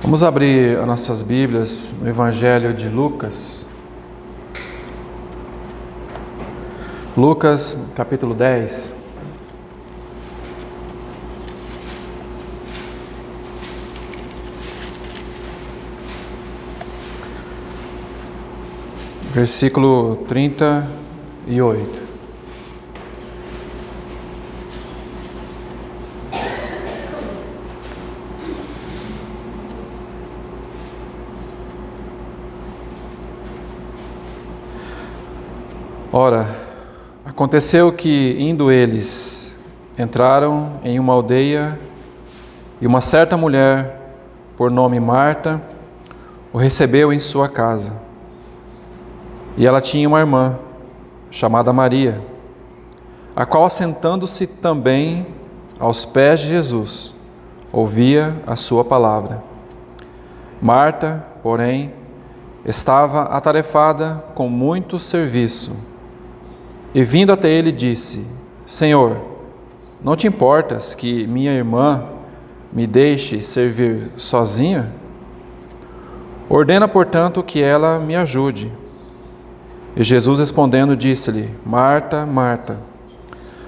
Vamos abrir as nossas Bíblias no Evangelho de Lucas. Lucas, capítulo 10. Versículo 38. Ora, aconteceu que, indo eles, entraram em uma aldeia e uma certa mulher, por nome Marta, o recebeu em sua casa. E ela tinha uma irmã, chamada Maria, a qual, assentando-se também aos pés de Jesus, ouvia a sua palavra. Marta, porém, estava atarefada com muito serviço. E vindo até ele, disse: Senhor, não te importas que minha irmã me deixe servir sozinha? Ordena, portanto, que ela me ajude. E Jesus, respondendo, disse-lhe: Marta, Marta,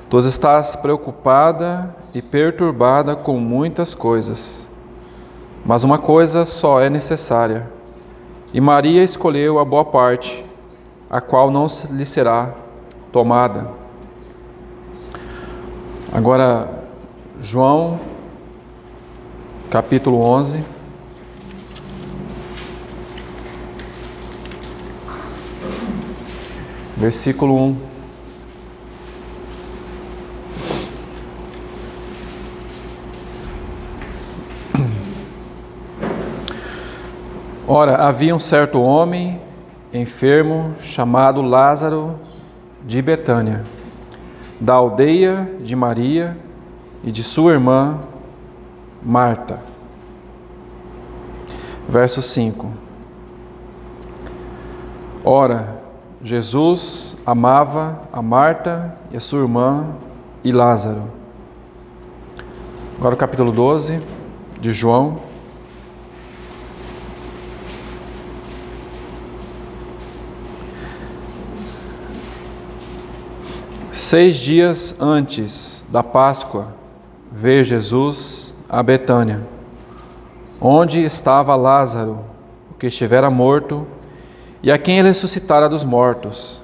tu estás preocupada e perturbada com muitas coisas, mas uma coisa só é necessária. E Maria escolheu a boa parte, a qual não lhe será tomada. Agora, João, capítulo 11. Versículo 1. Ora, havia um certo homem enfermo chamado Lázaro de Betânia, da aldeia de Maria e de sua irmã Marta. Verso 5. Ora, Jesus amava a Marta e a sua irmã e Lázaro. Agora o capítulo 12 de João. Seis dias antes da Páscoa, veio Jesus a Betânia, onde estava Lázaro, o que estivera morto, e a quem ele ressuscitara dos mortos.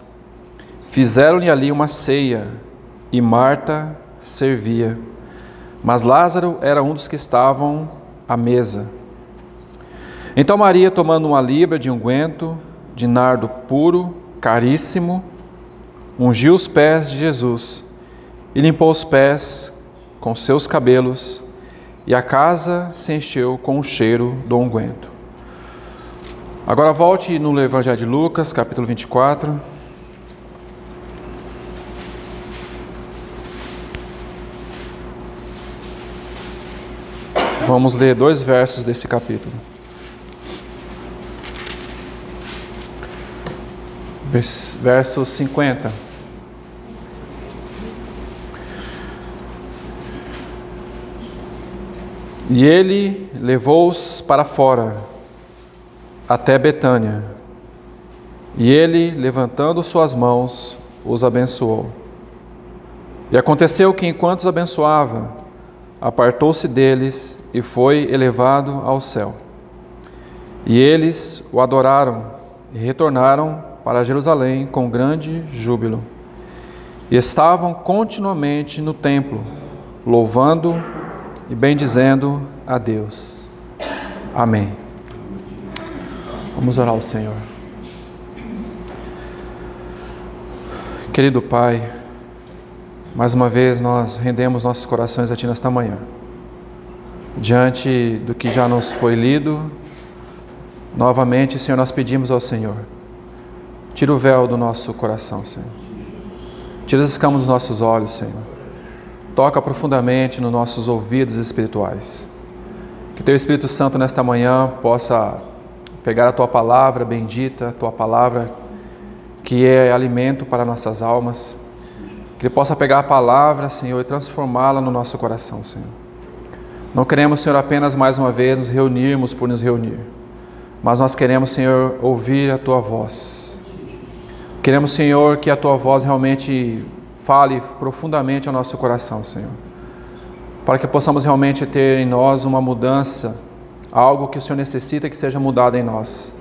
Fizeram-lhe ali uma ceia, e Marta servia, mas Lázaro era um dos que estavam à mesa. Então Maria, tomando uma libra de unguento, de nardo puro, caríssimo, ungiu os pés de Jesus e limpou os pés com seus cabelos, e a casa se encheu com o cheiro do unguento. Agora volte no Evangelho de Lucas, capítulo 24. Vamos ler 2 versos desse capítulo. Verso 50. E ele levou-os para fora, até Betânia. E ele, levantando suas mãos, os abençoou. E aconteceu que, enquanto os abençoava, apartou-se deles e foi elevado ao céu. E eles o adoraram e retornaram para Jerusalém com grande júbilo. E estavam continuamente no templo, louvando e bendizendo a Deus. Amém. Vamos orar ao Senhor. Querido Pai, mais uma vez nós rendemos nossos corações a Ti nesta manhã. Diante do que já nos foi lido, novamente, Senhor, nós pedimos ao Senhor, tira o véu do nosso coração, Senhor. Tira as escamas dos nossos olhos, Senhor. Toca profundamente nos nossos ouvidos espirituais. Que Teu Espírito Santo nesta manhã possa pegar a Tua palavra bendita, a Tua palavra que é alimento para nossas almas. Que Ele possa pegar a palavra, Senhor, e transformá-la no nosso coração, Senhor. Não queremos, Senhor, apenas mais uma vez nos reunirmos por nos reunir, mas nós queremos, Senhor, ouvir a Tua voz. Queremos, Senhor, que a Tua voz realmente fale profundamente ao nosso coração, Senhor, para que possamos realmente ter em nós uma mudança, algo que o Senhor necessita que seja mudado em nós,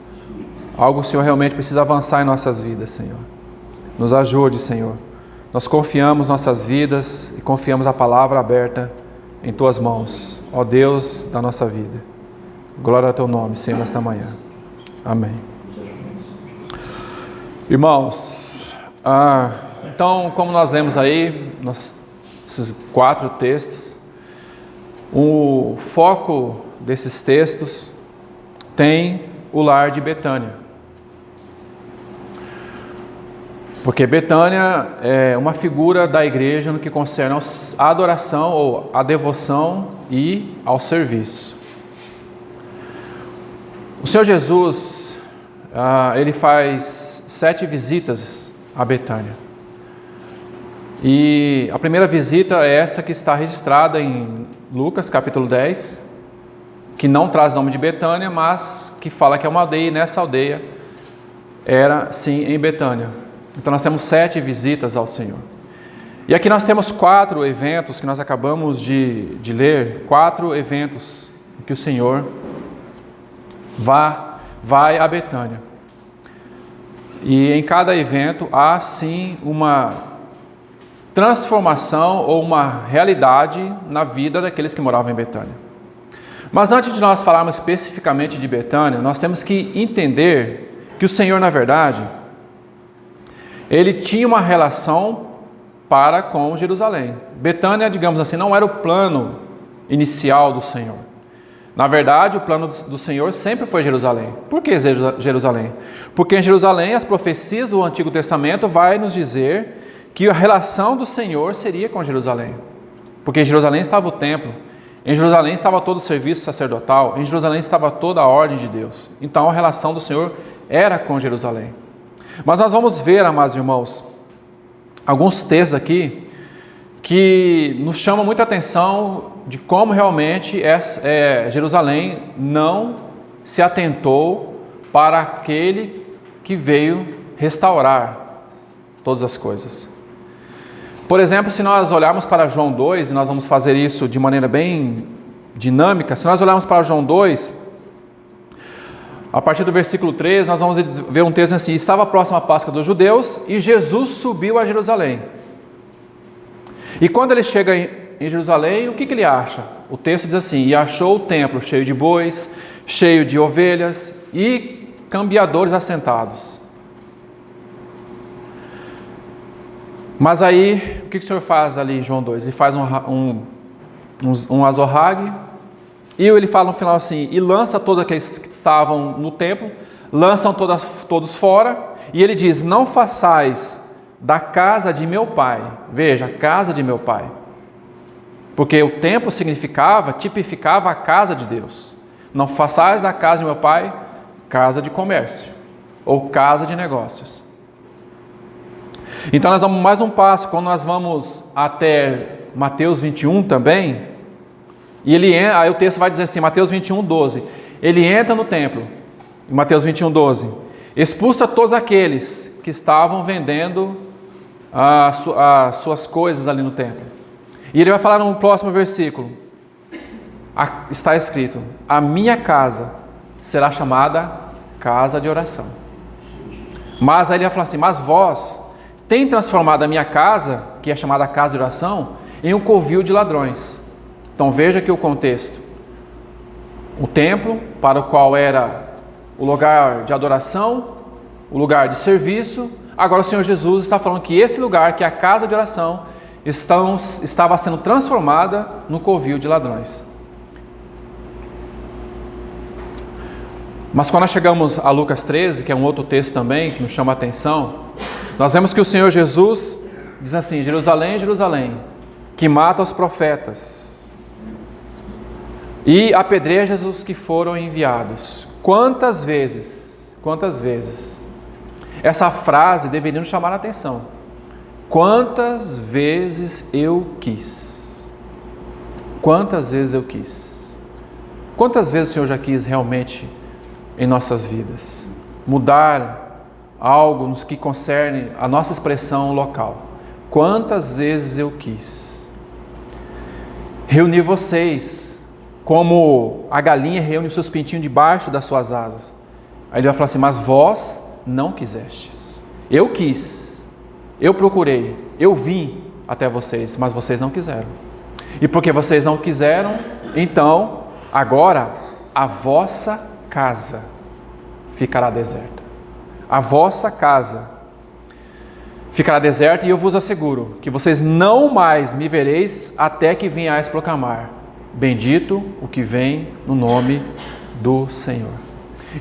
algo que o Senhor realmente precisa avançar em nossas vidas, Senhor. Nos ajude, Senhor. Nós confiamos nossas vidas e confiamos a palavra aberta em Tuas mãos, ó Deus da nossa vida. Glória ao Teu nome, Senhor, nesta manhã. Amém. Irmãos, então, como nós lemos aí, esses 4 textos, o foco desses textos tem o lar de Betânia. Porque Betânia é uma figura da igreja no que concerne a adoração ou a devoção e ao serviço. O Senhor Jesus, ele faz 7 visitas a Betânia. E a primeira visita é essa que está registrada em Lucas capítulo 10, que não traz o nome de Betânia, mas que fala que é uma aldeia, e nessa aldeia era sim em Betânia. Então nós temos 7 visitas ao Senhor. E aqui nós temos 4 eventos que nós acabamos de ler, 4 eventos em que o Senhor vai a Betânia. E em cada evento há sim uma transformação ou uma realidade na vida daqueles que moravam em Betânia. Mas antes de nós falarmos especificamente de Betânia, nós temos que entender que o Senhor, na verdade, ele tinha uma relação para com Jerusalém. Betânia, digamos assim, não era o plano inicial do Senhor. Na verdade, o plano do Senhor sempre foi Jerusalém. Por que Jerusalém? Porque em Jerusalém, as profecias do Antigo Testamento vai nos dizer que a relação do Senhor seria com Jerusalém. Porque em Jerusalém estava o templo, em Jerusalém estava todo o serviço sacerdotal, em Jerusalém estava toda a ordem de Deus. Então a relação do Senhor era com Jerusalém. Mas nós vamos ver, amados irmãos, alguns textos aqui que nos chamam muita atenção de como realmente Jerusalém não se atentou para aquele que veio restaurar todas as coisas. Por exemplo, se nós olharmos para João 2, e nós vamos fazer isso de maneira bem dinâmica, se nós olharmos para João 2, a partir do versículo 3, nós vamos ver um texto assim: estava próxima a Páscoa dos judeus e Jesus subiu a Jerusalém. E quando ele chega em Jerusalém, o que ele acha? O texto diz assim: e achou o templo cheio de bois, cheio de ovelhas e cambiadores assentados. Mas aí, o que o Senhor faz ali em João 2? Ele faz um azorrague, e ele fala no final assim: e lança todos aqueles que estavam no templo, lançam todos fora, e ele diz: não façais da casa de meu pai, veja, casa de meu pai, porque o templo tipificava a casa de Deus. Não façais da casa de meu pai casa de comércio, ou casa de negócios. Então nós damos mais um passo, quando nós vamos até Mateus 21 também, e aí o texto vai dizer assim, Mateus 21, 12, ele entra no templo, em Mateus 21, 12, expulsa todos aqueles que estavam vendendo as suas coisas ali no templo. E ele vai falar no próximo versículo, está escrito: a minha casa será chamada casa de oração. Mas aí ele vai falar assim: mas vós tem transformado a minha casa, que é chamada casa de oração, em um covil de ladrões. Então veja aqui o contexto. O templo, para o qual era o lugar de adoração, o lugar de serviço, agora o Senhor Jesus está falando que esse lugar, que é a casa de oração, estava sendo transformada no covil de ladrões. Mas quando nós chegamos a Lucas 13, que é um outro texto também que nos chama a atenção, nós vemos que o Senhor Jesus diz assim: Jerusalém, Jerusalém, que mata os profetas e apedrejas os que foram enviados. Quantas vezes essa frase deveria nos chamar a atenção. Quantas vezes eu quis. Quantas vezes eu quis. Quantas vezes o Senhor já quis realmente em nossas vidas mudar algo no que concerne a nossa expressão local? Quantas vezes eu quis reunir vocês como a galinha reúne os seus pintinhos debaixo das suas asas. Aí ele vai falar assim: mas vós não quisestes. Eu quis, eu procurei, eu vim até vocês, mas vocês não quiseram. E porque vocês não quiseram, então agora a vossa casa ficará deserta. A vossa casa ficará deserta, e eu vos asseguro que vocês não mais me vereis até que venhais proclamar: bendito o que vem no nome do Senhor.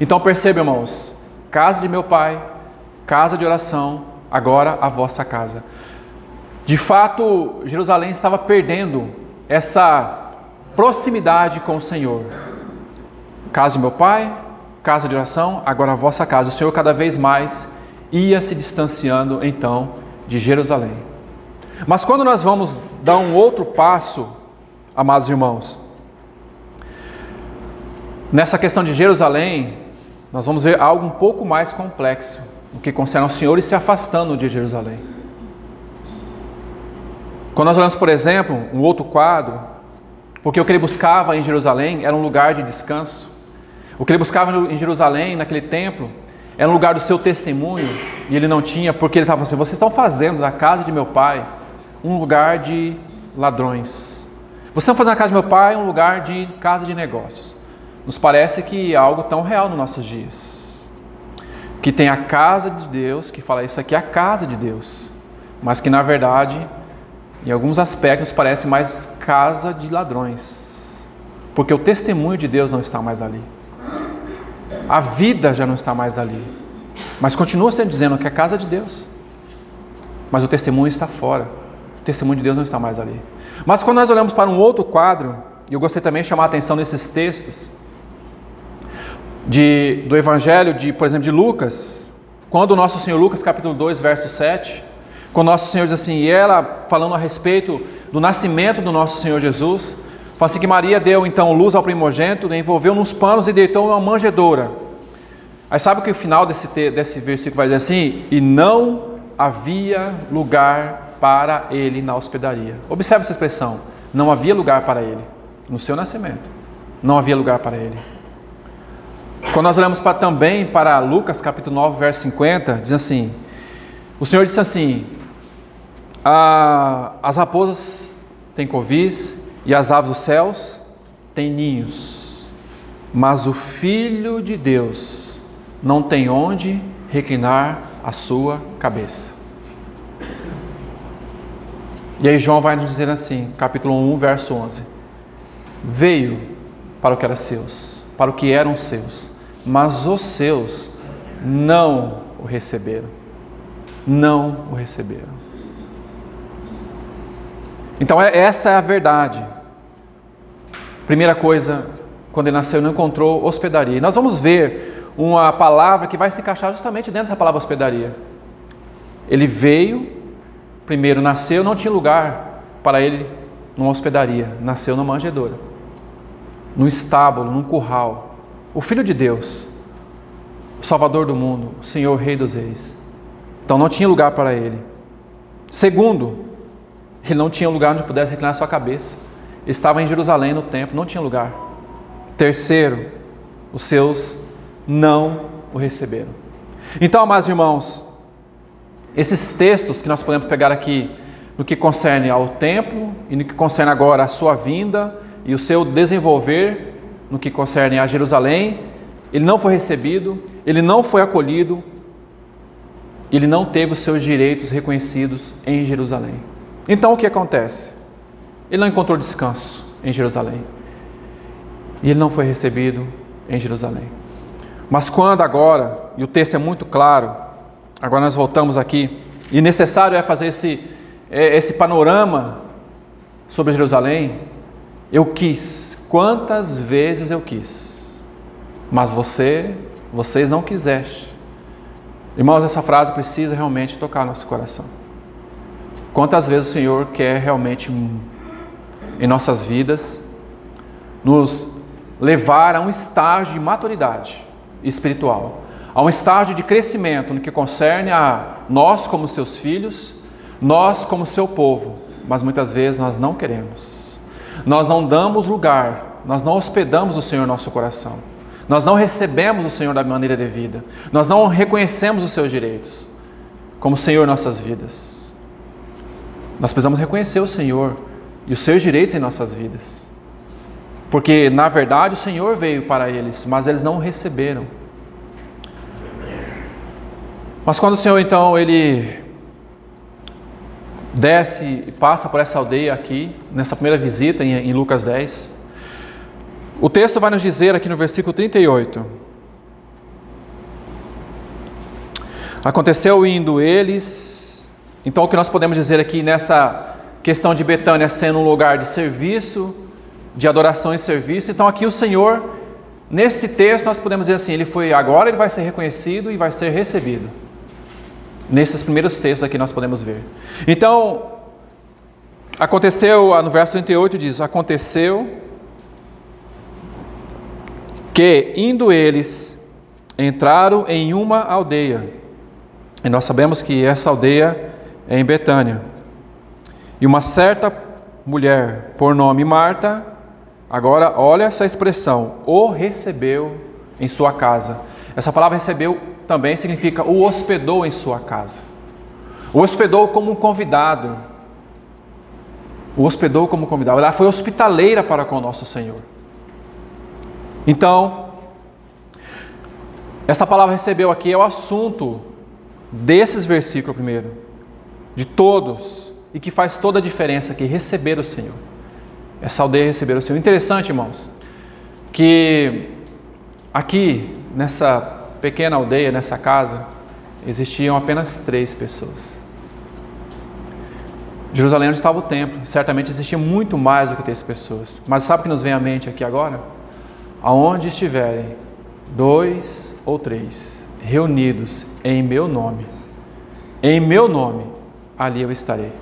Então perceba, irmãos, casa de meu pai, casa de oração, agora a vossa casa. De fato, Jerusalém estava perdendo essa proximidade com o Senhor. Casa de meu pai, casa de oração, agora a vossa casa. O Senhor cada vez mais ia se distanciando então de Jerusalém. Mas quando nós vamos dar um outro passo, amados irmãos, nessa questão de Jerusalém, nós vamos ver algo um pouco mais complexo, no que concerne ao Senhor e se afastando de Jerusalém. Quando nós olhamos, por exemplo, um outro quadro, porque o que ele buscava em Jerusalém era um lugar de descanso. O que ele buscava em Jerusalém, naquele templo, era um lugar do seu testemunho, e ele não tinha, porque ele estava assim: vocês estão fazendo da casa de meu pai um lugar de ladrões. Vocês estão fazendo a casa de meu pai um lugar de casa de negócios. Nos parece que é algo tão real nos nossos dias. Que tem a casa de Deus, que fala isso aqui é a casa de Deus, mas que na verdade, em alguns aspectos, parece mais casa de ladrões. Porque o testemunho de Deus não está mais ali. A vida já não está mais ali. Mas continua sendo dizendo que é a casa de Deus. Mas o testemunho está fora. O testemunho de Deus não está mais ali. Mas quando nós olhamos para um outro quadro, e eu gostaria também de chamar a atenção nesses textos, do Evangelho, por exemplo, de Lucas, quando o nosso Senhor, Lucas capítulo 2, verso 7, quando o nosso Senhor diz assim, e ela falando a respeito do nascimento do nosso Senhor Jesus, fala assim que Maria deu então luz ao primogênito, envolveu nos panos e deitou uma manjedoura. Aí sabe o que o final desse versículo vai dizer assim? E não havia lugar para ele na hospedaria. Observe essa expressão, não havia lugar para ele, no seu nascimento, não havia lugar para ele. Quando nós olhamos também para Lucas capítulo 9, verso 50, diz assim, o Senhor disse assim, as raposas têm covis e as aves dos céus têm ninhos, mas o Filho de Deus não tem onde reclinar a sua cabeça. E aí João vai nos dizer assim, capítulo 1, verso 11, veio para o que era seus, para o que eram seus, mas os seus não o receberam. Não o receberam. Então essa é a verdade. Primeira coisa, quando ele nasceu, ele não encontrou hospedaria. E nós vamos ver uma palavra que vai se encaixar justamente dentro dessa palavra hospedaria. Ele veio, primeiro nasceu, não tinha lugar para ele numa hospedaria. Nasceu numa manjedoura, num estábulo, num curral. O Filho de Deus, o Salvador do mundo, o Senhor, Rei dos Reis. Então não tinha lugar para ele. Segundo, ele não tinha lugar onde pudesse reclinar sua cabeça. Estava em Jerusalém no templo, não tinha lugar. Terceiro, os seus não o receberam. Então, amados irmãos, esses textos que nós podemos pegar aqui no que concerne ao templo e no que concerne agora a sua vinda e o seu desenvolver, no que concerne a Jerusalém, ele não foi recebido, ele não foi acolhido, ele não teve os seus direitos reconhecidos em Jerusalém. Então o que acontece? Ele não encontrou descanso em Jerusalém. E ele não foi recebido em Jerusalém. Mas quando agora, e o texto é muito claro, agora nós voltamos aqui, e necessário é fazer esse panorama sobre Jerusalém. Eu quis, quantas vezes eu quis, mas vocês não quiseste. Irmãos, essa frase precisa realmente tocar nosso coração. Quantas vezes o Senhor quer realmente em nossas vidas nos levar a um estágio de maturidade espiritual, a um estágio de crescimento no que concerne a nós como seus filhos, nós como seu povo, mas muitas vezes nós não queremos. Nós não damos lugar, nós não hospedamos o Senhor no nosso coração, nós não recebemos o Senhor da maneira devida, nós não reconhecemos os seus direitos como Senhor em nossas vidas. Nós precisamos reconhecer o Senhor e os seus direitos em nossas vidas, porque na verdade o Senhor veio para eles, mas eles não o receberam. Mas quando o Senhor então ele desce e passa por essa aldeia aqui, nessa primeira visita em Lucas 10, o texto vai nos dizer aqui no versículo 38: aconteceu indo eles. Então o que nós podemos dizer aqui nessa questão de Betânia sendo um lugar de serviço, de adoração e serviço, então aqui o Senhor, nesse texto nós podemos dizer assim, agora ele vai ser reconhecido e vai ser recebido. Nesses primeiros textos aqui nós podemos ver. Então, aconteceu, no verso 38 diz, aconteceu que indo eles, entraram em uma aldeia. E nós sabemos que essa aldeia é em Betânia. E uma certa mulher, por nome Marta, agora olha essa expressão, o recebeu em sua casa. Essa palavra recebeu também significa o hospedou em sua casa. O hospedou como um convidado. O hospedou como convidado. Ela foi hospitaleira para com o nosso Senhor. Então, essa palavra recebeu aqui é o assunto desses versículos primeiro, de todos, e que faz toda a diferença aqui, receber o Senhor. Essa aldeia receber o Senhor. Interessante, irmãos, que aqui, nessa pequena aldeia, nessa casa, existiam apenas 3 pessoas. Jerusalém onde estava o templo, certamente existia muito mais do que 3 pessoas. Mas sabe o que nos vem à mente aqui agora? Aonde estiverem 2 ou 3 reunidos em meu nome, ali eu estarei.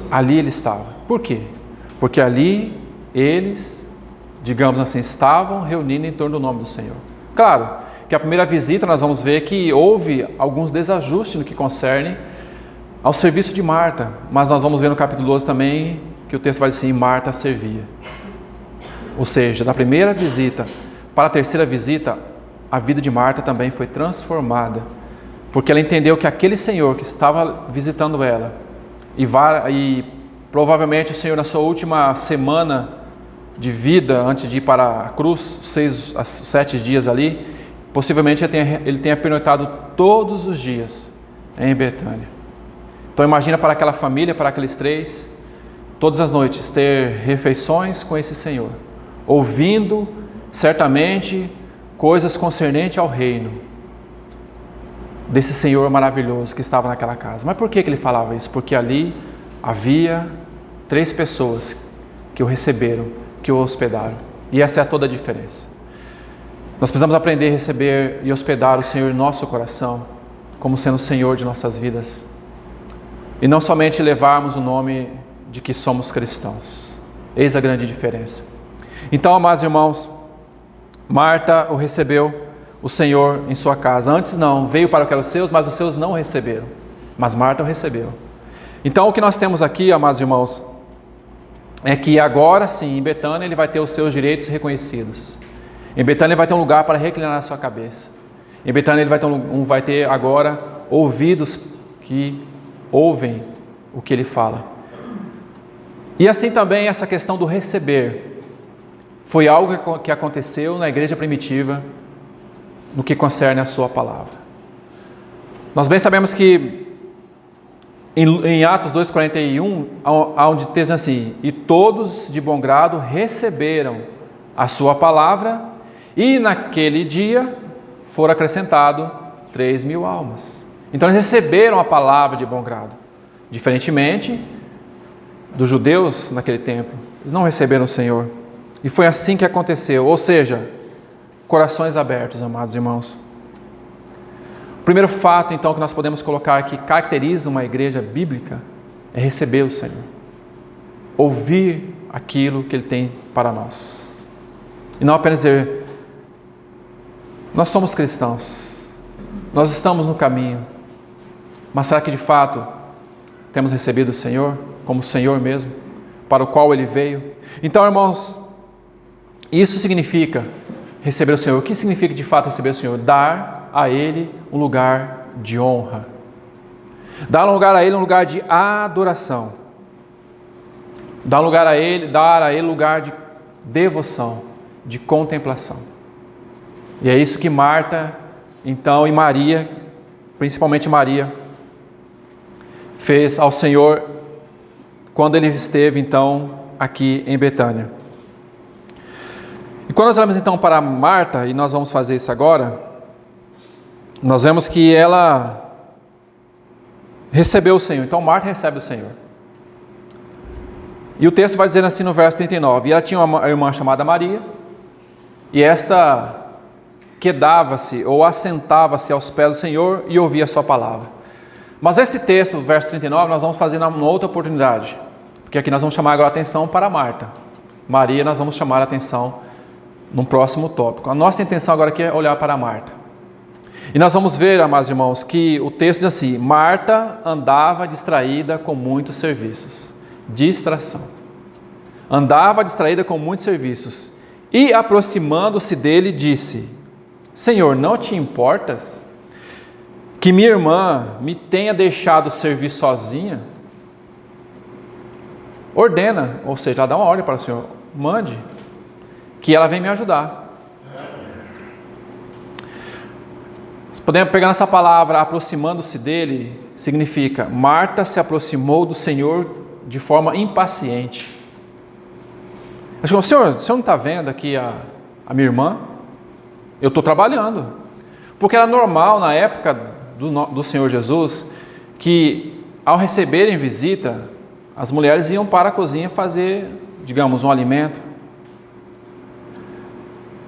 Ali ele estava. Por quê? Porque ali eles, digamos assim, estavam reunindo em torno do nome do Senhor. Claro que a primeira visita nós vamos ver que houve alguns desajustes no que concerne ao serviço de Marta, mas nós vamos ver no capítulo 12 também que o texto vai dizer assim, Marta servia. Ou seja, da primeira visita para a terceira visita, a vida de Marta também foi transformada, porque ela entendeu que aquele Senhor que estava visitando ela, e provavelmente o Senhor na sua última semana de vida, antes de ir para a cruz, 7 dias ali, possivelmente ele tenha pernoitado todos os dias em Betânia. Então imagina para aquela família, para aqueles 3, todas as noites ter refeições com esse Senhor, ouvindo certamente coisas concernentes ao reino desse Senhor maravilhoso que estava naquela casa. Mas por que ele falava isso? Porque ali havia 3 pessoas que o receberam, que o hospedaram. E essa é toda a diferença. Nós precisamos aprender a receber e hospedar o Senhor em nosso coração, como sendo o Senhor de nossas vidas. E não somente levarmos o nome de que somos cristãos. Eis a grande diferença. Então, amados irmãos, Marta o recebeu o Senhor em sua casa. Antes não, veio para o que era os seus, mas os seus não o receberam. Mas Marta o recebeu. Então o que nós temos aqui, amados irmãos, é que agora sim, em Betânia ele vai ter os seus direitos reconhecidos. Em Betânia ele vai ter um lugar para reclinar a sua cabeça. Em Betânia ele vai ter agora ouvidos que ouvem o que ele fala. E assim também essa questão do receber foi algo que aconteceu na igreja primitiva no que concerne a sua palavra. Nós bem sabemos que em Atos 2,41, onde diz assim, e todos de bom grado receberam a sua palavra, e naquele dia foram acrescentado 3.000 almas. Então eles receberam a palavra de bom grado. Diferentemente dos judeus naquele tempo, eles não receberam o Senhor. E foi assim que aconteceu, ou seja, corações abertos, amados irmãos. O primeiro fato, então, que nós podemos colocar que caracteriza uma igreja bíblica é receber o Senhor. Ouvir aquilo que Ele tem para nós. E não apenas dizer, nós somos cristãos, nós estamos no caminho, mas será que de fato temos recebido o Senhor como o Senhor mesmo, para o qual Ele veio? Então, irmãos, isso significa receber o Senhor. O que significa de fato receber o Senhor? Dar a Ele um lugar de honra. Dar a Ele um lugar de adoração. Dar a Ele lugar de devoção, de contemplação. E é isso que Marta, então, e Maria, principalmente Maria, fez ao Senhor quando Ele esteve, então, aqui em Betânia. E quando nós olhamos, então, para Marta, e nós vamos fazer isso agora, nós vemos que ela recebeu o Senhor. Então, Marta recebe o Senhor. E o texto vai dizer assim no verso 39, e ela tinha uma irmã chamada Maria, e esta quedava-se ou assentava-se aos pés do Senhor e ouvia a sua palavra. Mas esse texto, verso 39, nós vamos fazer numa outra oportunidade, porque aqui nós vamos chamar agora a atenção para Marta. Maria nós vamos chamar a atenção num próximo tópico. A nossa intenção agora aqui é olhar para Marta. E nós vamos ver, amados irmãos, que o texto diz assim: Marta andava distraída com muitos serviços. Distração. Andava distraída com muitos serviços. E aproximando-se dele, disse: Senhor, não te importas que minha irmã me tenha deixado servir sozinha? Ordena, ou seja, ela dá uma ordem para o Senhor: mande, que ela venha me ajudar. Podemos pegar nessa palavra, aproximando-se dele, significa Marta se aproximou do Senhor de forma impaciente. Ela falou: Senhor, o Senhor não está vendo aqui a minha irmã? Eu estou trabalhando. Porque era normal na época do Senhor Jesus, que ao receberem visita, as mulheres iam para a cozinha fazer, digamos, um alimento.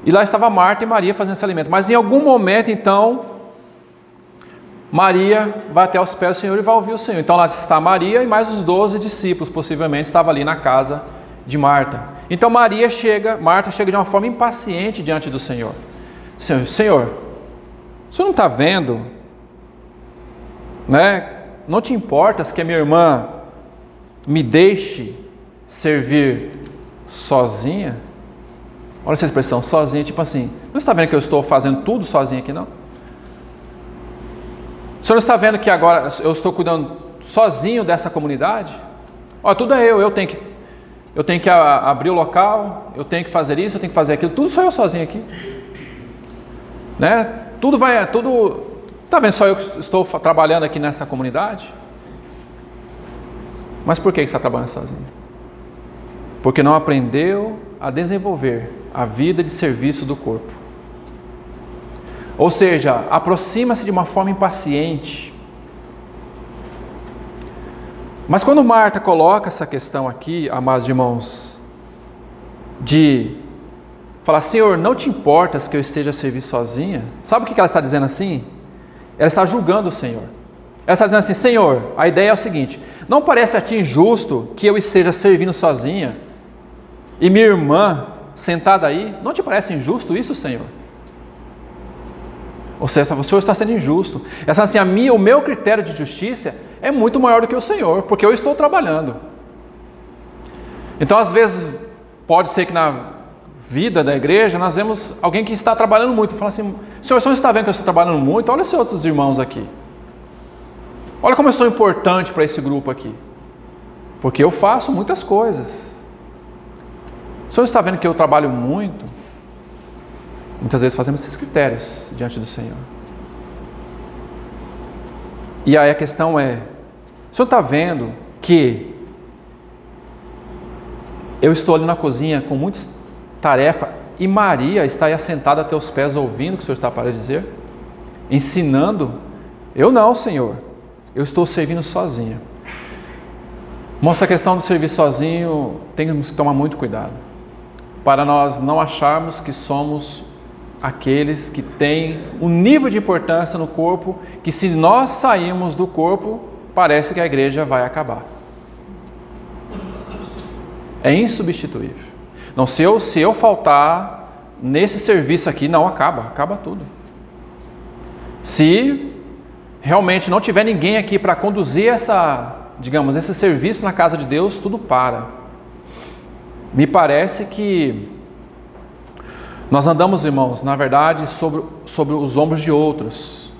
E lá estava Marta e Maria fazendo esse alimento. Mas em algum momento, então, Maria vai até os pés do Senhor e vai ouvir o Senhor. Então lá está Maria e mais os 12 discípulos, possivelmente, estavam ali na casa de Marta. Então Marta chega de uma forma impaciente diante do Senhor. Senhor, o Senhor não está vendo, né? Não te importas que a minha irmã me deixe servir sozinha? Olha essa expressão, sozinha, tipo assim, não está vendo que eu estou fazendo tudo sozinho aqui, não? O Senhor está vendo que agora eu estou cuidando sozinho dessa comunidade? Olha, tudo é eu tenho que abrir o local, eu tenho que fazer isso, eu tenho que fazer aquilo, tudo só eu sozinho aqui. Né? Está vendo só eu que estou trabalhando aqui nessa comunidade? Mas por que está trabalhando sozinho? Porque não aprendeu a desenvolver a vida de serviço do corpo. Ou seja, aproxima-se de uma forma impaciente. Mas quando Marta coloca essa questão aqui, amados irmãos, de falar: Senhor, não te importas que eu esteja a servir sozinha? Sabe o que ela está dizendo assim? Ela está julgando o Senhor. Ela está dizendo assim: Senhor, a ideia é o seguinte: não parece a ti injusto que eu esteja servindo sozinha e minha irmã sentada aí? Não te parece injusto isso, Senhor? Ou seja, o Senhor está sendo injusto. Essa assim, o meu critério de justiça é muito maior do que o Senhor, porque eu estou trabalhando. Então, às vezes, pode ser que na vida da igreja nós vemos alguém que está trabalhando muito, fala assim: Senhor, o Senhor está vendo que eu estou trabalhando muito? Olha os outros irmãos aqui. Olha como eu sou importante para esse grupo aqui. Porque eu faço muitas coisas. O Senhor está vendo que eu trabalho muito? Muitas vezes fazemos esses critérios diante do Senhor. E aí a questão é: o Senhor está vendo que eu estou ali na cozinha com muitas tarefas e Maria está aí assentada a teus pés ouvindo o que o Senhor está para dizer? Ensinando? Eu não, Senhor. Eu estou servindo sozinha. Essa questão do servir sozinho, temos que tomar muito cuidado, para nós não acharmos que somos aqueles que têm um nível de importância no corpo, que se nós sairmos do corpo, parece que a igreja vai acabar. É insubstituível. Não, se eu faltar nesse serviço aqui, não, acaba tudo. Se realmente não tiver ninguém aqui para conduzir esse serviço na casa de Deus, tudo para. Me parece que nós andamos, irmãos, na verdade, sobre os ombros de outros.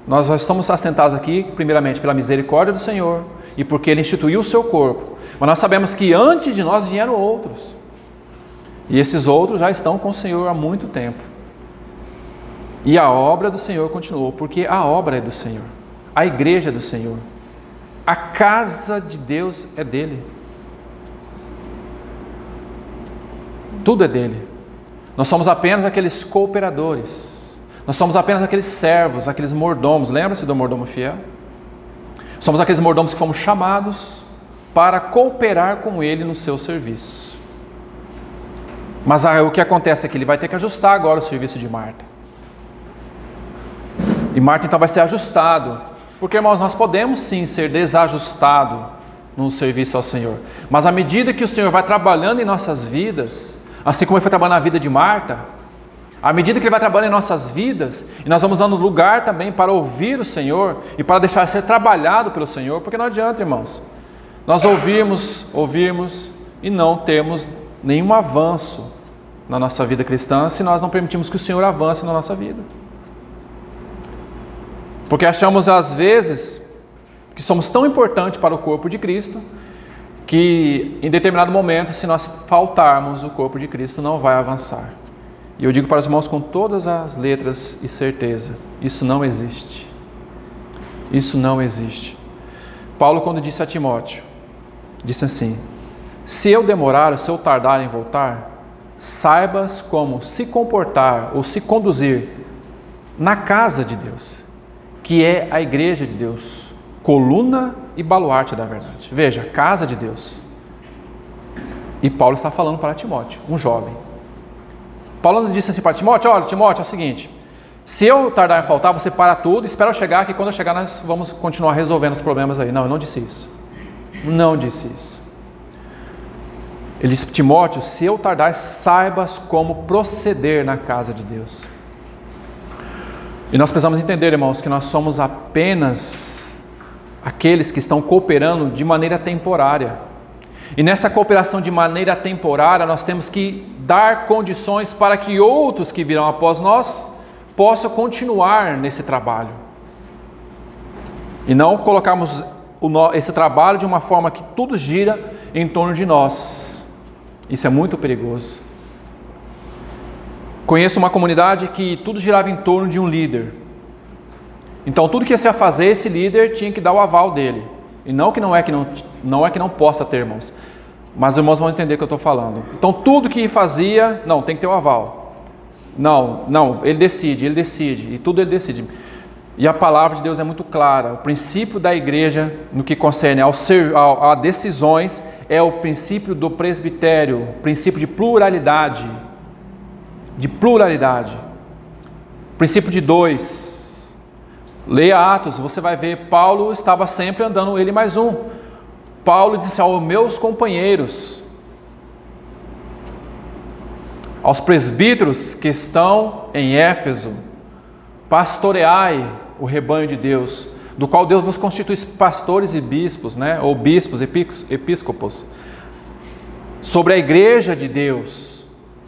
Nós estamos assentados aqui, primeiramente, pela misericórdia do Senhor e porque Ele instituiu o seu corpo. Mas nós sabemos que antes de nós vieram outros. E esses outros já estão com o Senhor há muito tempo. E a obra do Senhor continuou, porque a obra é do Senhor. A igreja é do Senhor. A casa de Deus é dele. Tudo é dele. Nós somos apenas aqueles cooperadores. Nós somos apenas aqueles servos, aqueles mordomos. Lembra-se do mordomo fiel? Somos aqueles mordomos que fomos chamados para cooperar com ele no seu serviço. Mas o que acontece é que ele vai ter que ajustar agora o serviço de Marta. E Marta então vai ser ajustado. Porque, irmãos, nós podemos sim ser desajustados no serviço ao Senhor. Mas à medida que o Senhor vai trabalhando em nossas vidas, assim como Ele foi trabalhando na vida de Marta, à medida que Ele vai trabalhando em nossas vidas, e nós vamos dando lugar também para ouvir o Senhor e para deixar ser trabalhado pelo Senhor, porque não adianta, irmãos, nós ouvirmos e não termos nenhum avanço na nossa vida cristã se nós não permitirmos que o Senhor avance na nossa vida. Porque achamos às vezes que somos tão importantes para o corpo de Cristo que em determinado momento, se nós faltarmos, o corpo de Cristo não vai avançar. E eu digo para os irmãos com todas as letras e certeza, isso não existe. Isso não existe. Paulo, quando disse a Timóteo, disse assim: se eu demorar, se eu tardar em voltar, saibas como se comportar ou se conduzir na casa de Deus, que é a igreja de Deus, coluna e baluarte da verdade. Veja, casa de Deus. E Paulo está falando para Timóteo, um jovem. Paulo nos disse assim para Timóteo: olha, Timóteo, é o seguinte, se eu tardar em faltar, você para tudo, espera eu chegar, que quando eu chegar nós vamos continuar resolvendo os problemas aí. Não, eu não disse isso. Não disse isso. Ele disse: Timóteo, se eu tardar, saibas como proceder na casa de Deus. E nós precisamos entender, irmãos, que nós somos apenas aqueles que estão cooperando de maneira temporária. E nessa cooperação de maneira temporária, nós temos que dar condições para que outros que virão após nós possam continuar nesse trabalho. E não colocarmos esse trabalho de uma forma que tudo gira em torno de nós. Isso é muito perigoso. Conheço uma comunidade que tudo girava em torno de um líder. Então tudo que você ia fazer, esse líder tinha que dar o aval dele. E não que não possa ter, irmãos. Mas os irmãos vão entender o que eu estou falando. Então tudo que fazia, não, tem que ter o aval. Não, ele decide, e tudo ele decide. E a palavra de Deus é muito clara. O princípio da igreja, no que concerne a decisões, é o princípio do presbitério, o princípio de pluralidade. Princípio de 2. Leia Atos, você vai ver, Paulo estava sempre andando, ele mais um. Paulo disse aos meus companheiros, aos presbíteros que estão em Éfeso: pastoreai o rebanho de Deus, do qual Deus vos constitui pastores e bispos, ou bispos, episcopos, sobre a igreja de Deus.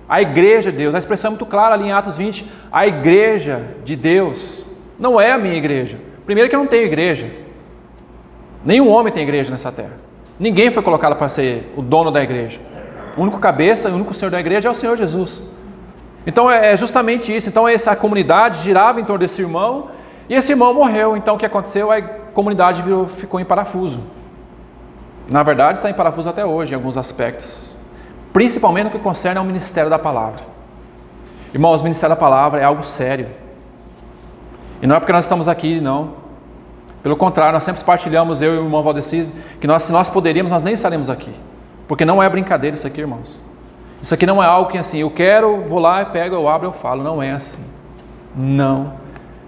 A igreja de Deus, a expressão é muito clara ali em Atos 20, a igreja de Deus, não é a minha igreja. Primeiro que eu não tenho igreja, nenhum homem tem igreja nessa terra, ninguém foi colocado para ser o dono da igreja. O único cabeça, o único senhor da igreja é o Senhor Jesus. Então é justamente isso. Então essa comunidade girava em torno desse irmão, e esse irmão morreu. Então o que aconteceu? A comunidade ficou em parafuso. Na verdade está em parafuso até hoje em alguns aspectos, principalmente no que concerne ao ministério da palavra. Irmãos, o ministério da palavra é algo sério. E não é porque nós estamos aqui, não. Pelo contrário, nós sempre partilhamos, eu e o irmão Valdeci, que se nós poderíamos, nós nem estaremos aqui. Porque não é brincadeira isso aqui, irmãos. Isso aqui não é algo que assim, eu quero, vou lá, eu pego, eu abro, eu falo. Não é assim. Não.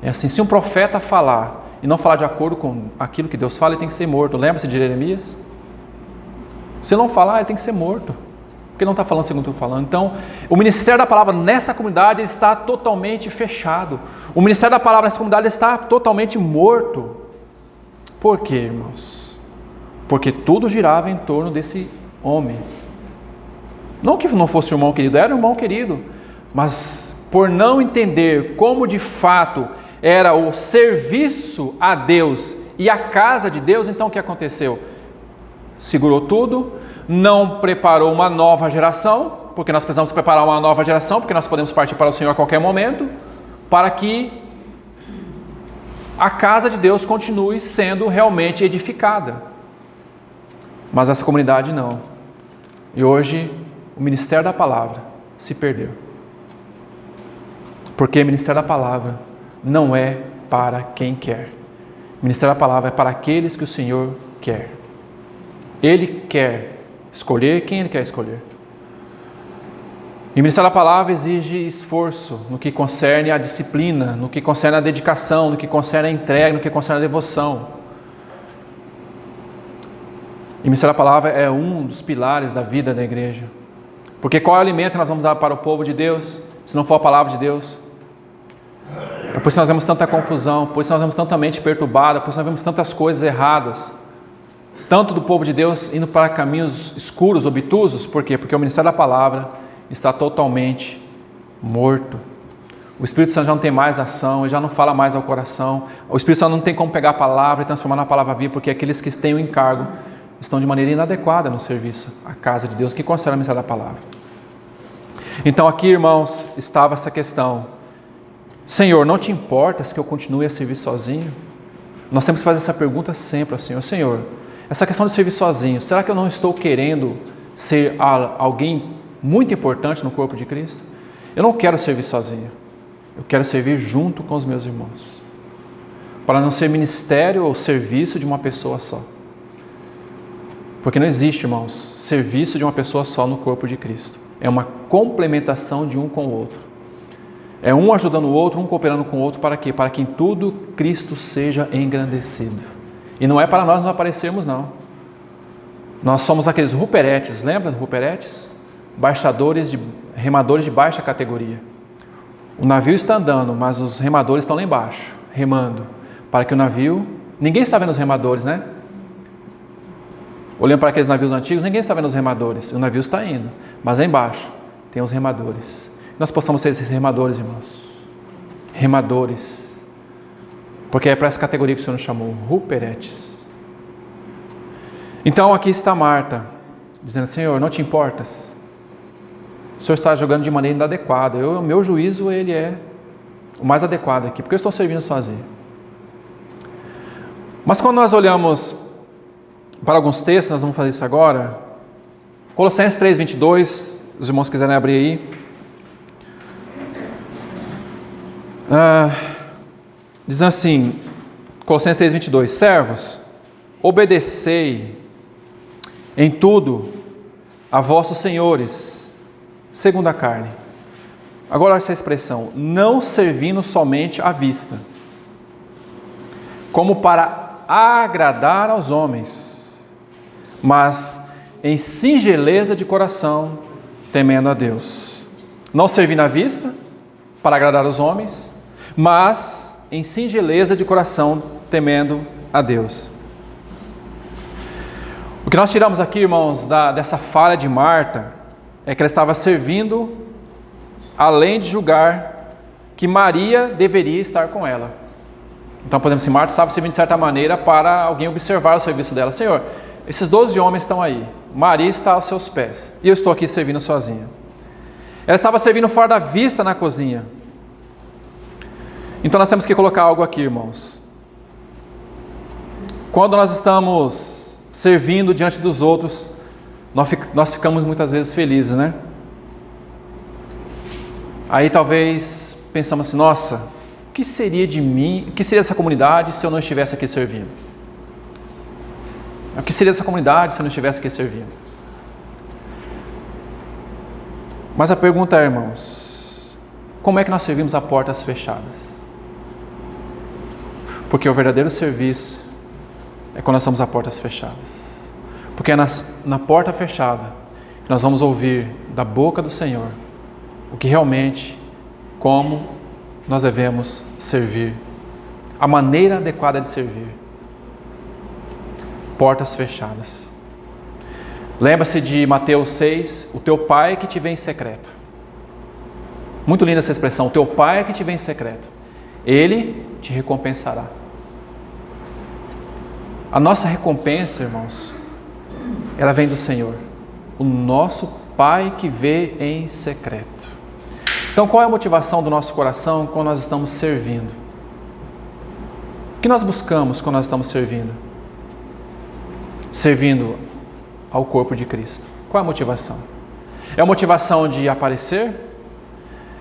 É assim, se um profeta falar e não falar de acordo com aquilo que Deus fala, ele tem que ser morto. Lembra-se de Jeremias? Se não falar, ele tem que ser morto. Porque não está falando segundo eu estou falando. Então, o ministério da palavra nessa comunidade está totalmente fechado. O ministério da palavra nessa comunidade está totalmente morto. Por quê, irmãos? Porque tudo girava em torno desse homem. Não que não fosse um irmão querido, era um irmão querido. Mas por não entender como de fato era o serviço a Deus e a casa de Deus, então o que aconteceu? Segurou tudo, não preparou uma nova geração, porque nós precisamos preparar uma nova geração, porque nós podemos partir para o Senhor a qualquer momento, para que a casa de Deus continue sendo realmente edificada. Mas essa comunidade não. E hoje o ministério da palavra se perdeu. Porque o ministério da palavra não é para quem quer. O ministério da palavra é para aqueles que o Senhor quer. Ele quer escolher quem Ele quer escolher. E o ministério da palavra exige esforço no que concerne a disciplina, no que concerne a dedicação, no que concerne a entrega, no que concerne a devoção. E o ministério da palavra é um dos pilares da vida da igreja. Porque qual é o alimento que nós vamos dar para o povo de Deus, se não for a palavra de Deus? É por isso que nós vemos tanta confusão, por isso nós vemos tanta mente perturbada, por isso nós vemos tantas coisas erradas. Tanto do povo de Deus indo para caminhos escuros, obtusos. Por quê? Porque o ministério da palavra está totalmente morto. O Espírito Santo já não tem mais ação, ele já não fala mais ao coração. O Espírito Santo não tem como pegar a palavra e transformar na palavra viva, porque aqueles que têm o encargo estão de maneira inadequada no serviço à casa de Deus, que concerne a mensagem da palavra. Então aqui, irmãos, estava essa questão. Senhor, não te importas que eu continue a servir sozinho? Nós temos que fazer essa pergunta sempre ao Senhor. Senhor, essa questão de servir sozinho, será que eu não estou querendo ser alguém muito importante no corpo de Cristo? Eu não quero servir sozinho. Eu quero servir junto com os meus irmãos. Para não ser ministério ou serviço de uma pessoa só. Porque não existe, irmãos, serviço de uma pessoa só no corpo de Cristo. É uma complementação de um com o outro. É um ajudando o outro, um cooperando com o outro, para quê? Para que em tudo Cristo seja engrandecido. E não é para nós nos aparecermos, não. Nós somos aqueles ruperetes, lembra dos ruperetes? Remadores de baixa categoria. O navio está andando, mas os remadores estão lá embaixo, remando, para que o navio... Ninguém está vendo os remadores, né? Olhando para aqueles navios antigos, ninguém está vendo os remadores. O navio está indo, mas lá embaixo tem os remadores. Nós possamos ser esses remadores, irmãos. Remadores. Porque é para essa categoria que o Senhor nos chamou, ruperetes. Então aqui está Marta, dizendo, Senhor, não te importas? O Senhor está jogando de maneira inadequada. O meu juízo, ele é o mais adequado aqui, porque eu estou servindo sozinho. Mas quando nós olhamos para alguns textos, nós vamos fazer isso agora. Colossenses 3:22, os irmãos quiserem abrir aí. Diz assim, Colossenses 3:22, servos, obedecei em tudo a vossos senhores, segundo a carne. Agora essa expressão, não servindo somente à vista, como para agradar aos homens, mas em singeleza de coração, temendo a Deus. Não servindo à vista, para agradar aos homens, mas em singeleza de coração, temendo a Deus. O que nós tiramos aqui, irmãos, dessa falha de Marta, é que ela estava servindo, além de julgar que Maria deveria estar com ela. Então, por exemplo, se Marta estava servindo de certa maneira para alguém observar o serviço dela. Senhor, esses 12 homens estão aí, Maria está aos seus pés, e eu estou aqui servindo sozinha. Ela estava servindo fora da vista na cozinha. Então nós temos que colocar algo aqui, irmãos. Quando nós estamos servindo diante dos outros, nós ficamos muitas vezes felizes, né? Aí talvez pensamos assim, nossa, o que seria de mim, o que seria dessa comunidade se eu não estivesse aqui servindo? O que seria dessa comunidade se eu não estivesse aqui servindo? Mas a pergunta é, irmãos, como é que nós servimos a portas fechadas? Porque o verdadeiro serviço é quando nós estamos a portas fechadas. Porque é na porta fechada Nós vamos ouvir da boca do Senhor o que realmente, como nós devemos servir, a maneira adequada de servir. Portas fechadas. Lembra-se de Mateus 6, o teu pai que te vê em secreto. Muito linda essa expressão, o teu pai que te vê em secreto. Ele te recompensará. A nossa recompensa, irmãos, ela vem do Senhor. O nosso Pai que vê em secreto. Então, qual é a motivação do nosso coração quando nós estamos servindo? O que nós buscamos quando nós estamos servindo? Servindo ao corpo de Cristo. Qual é a motivação? É a motivação de aparecer?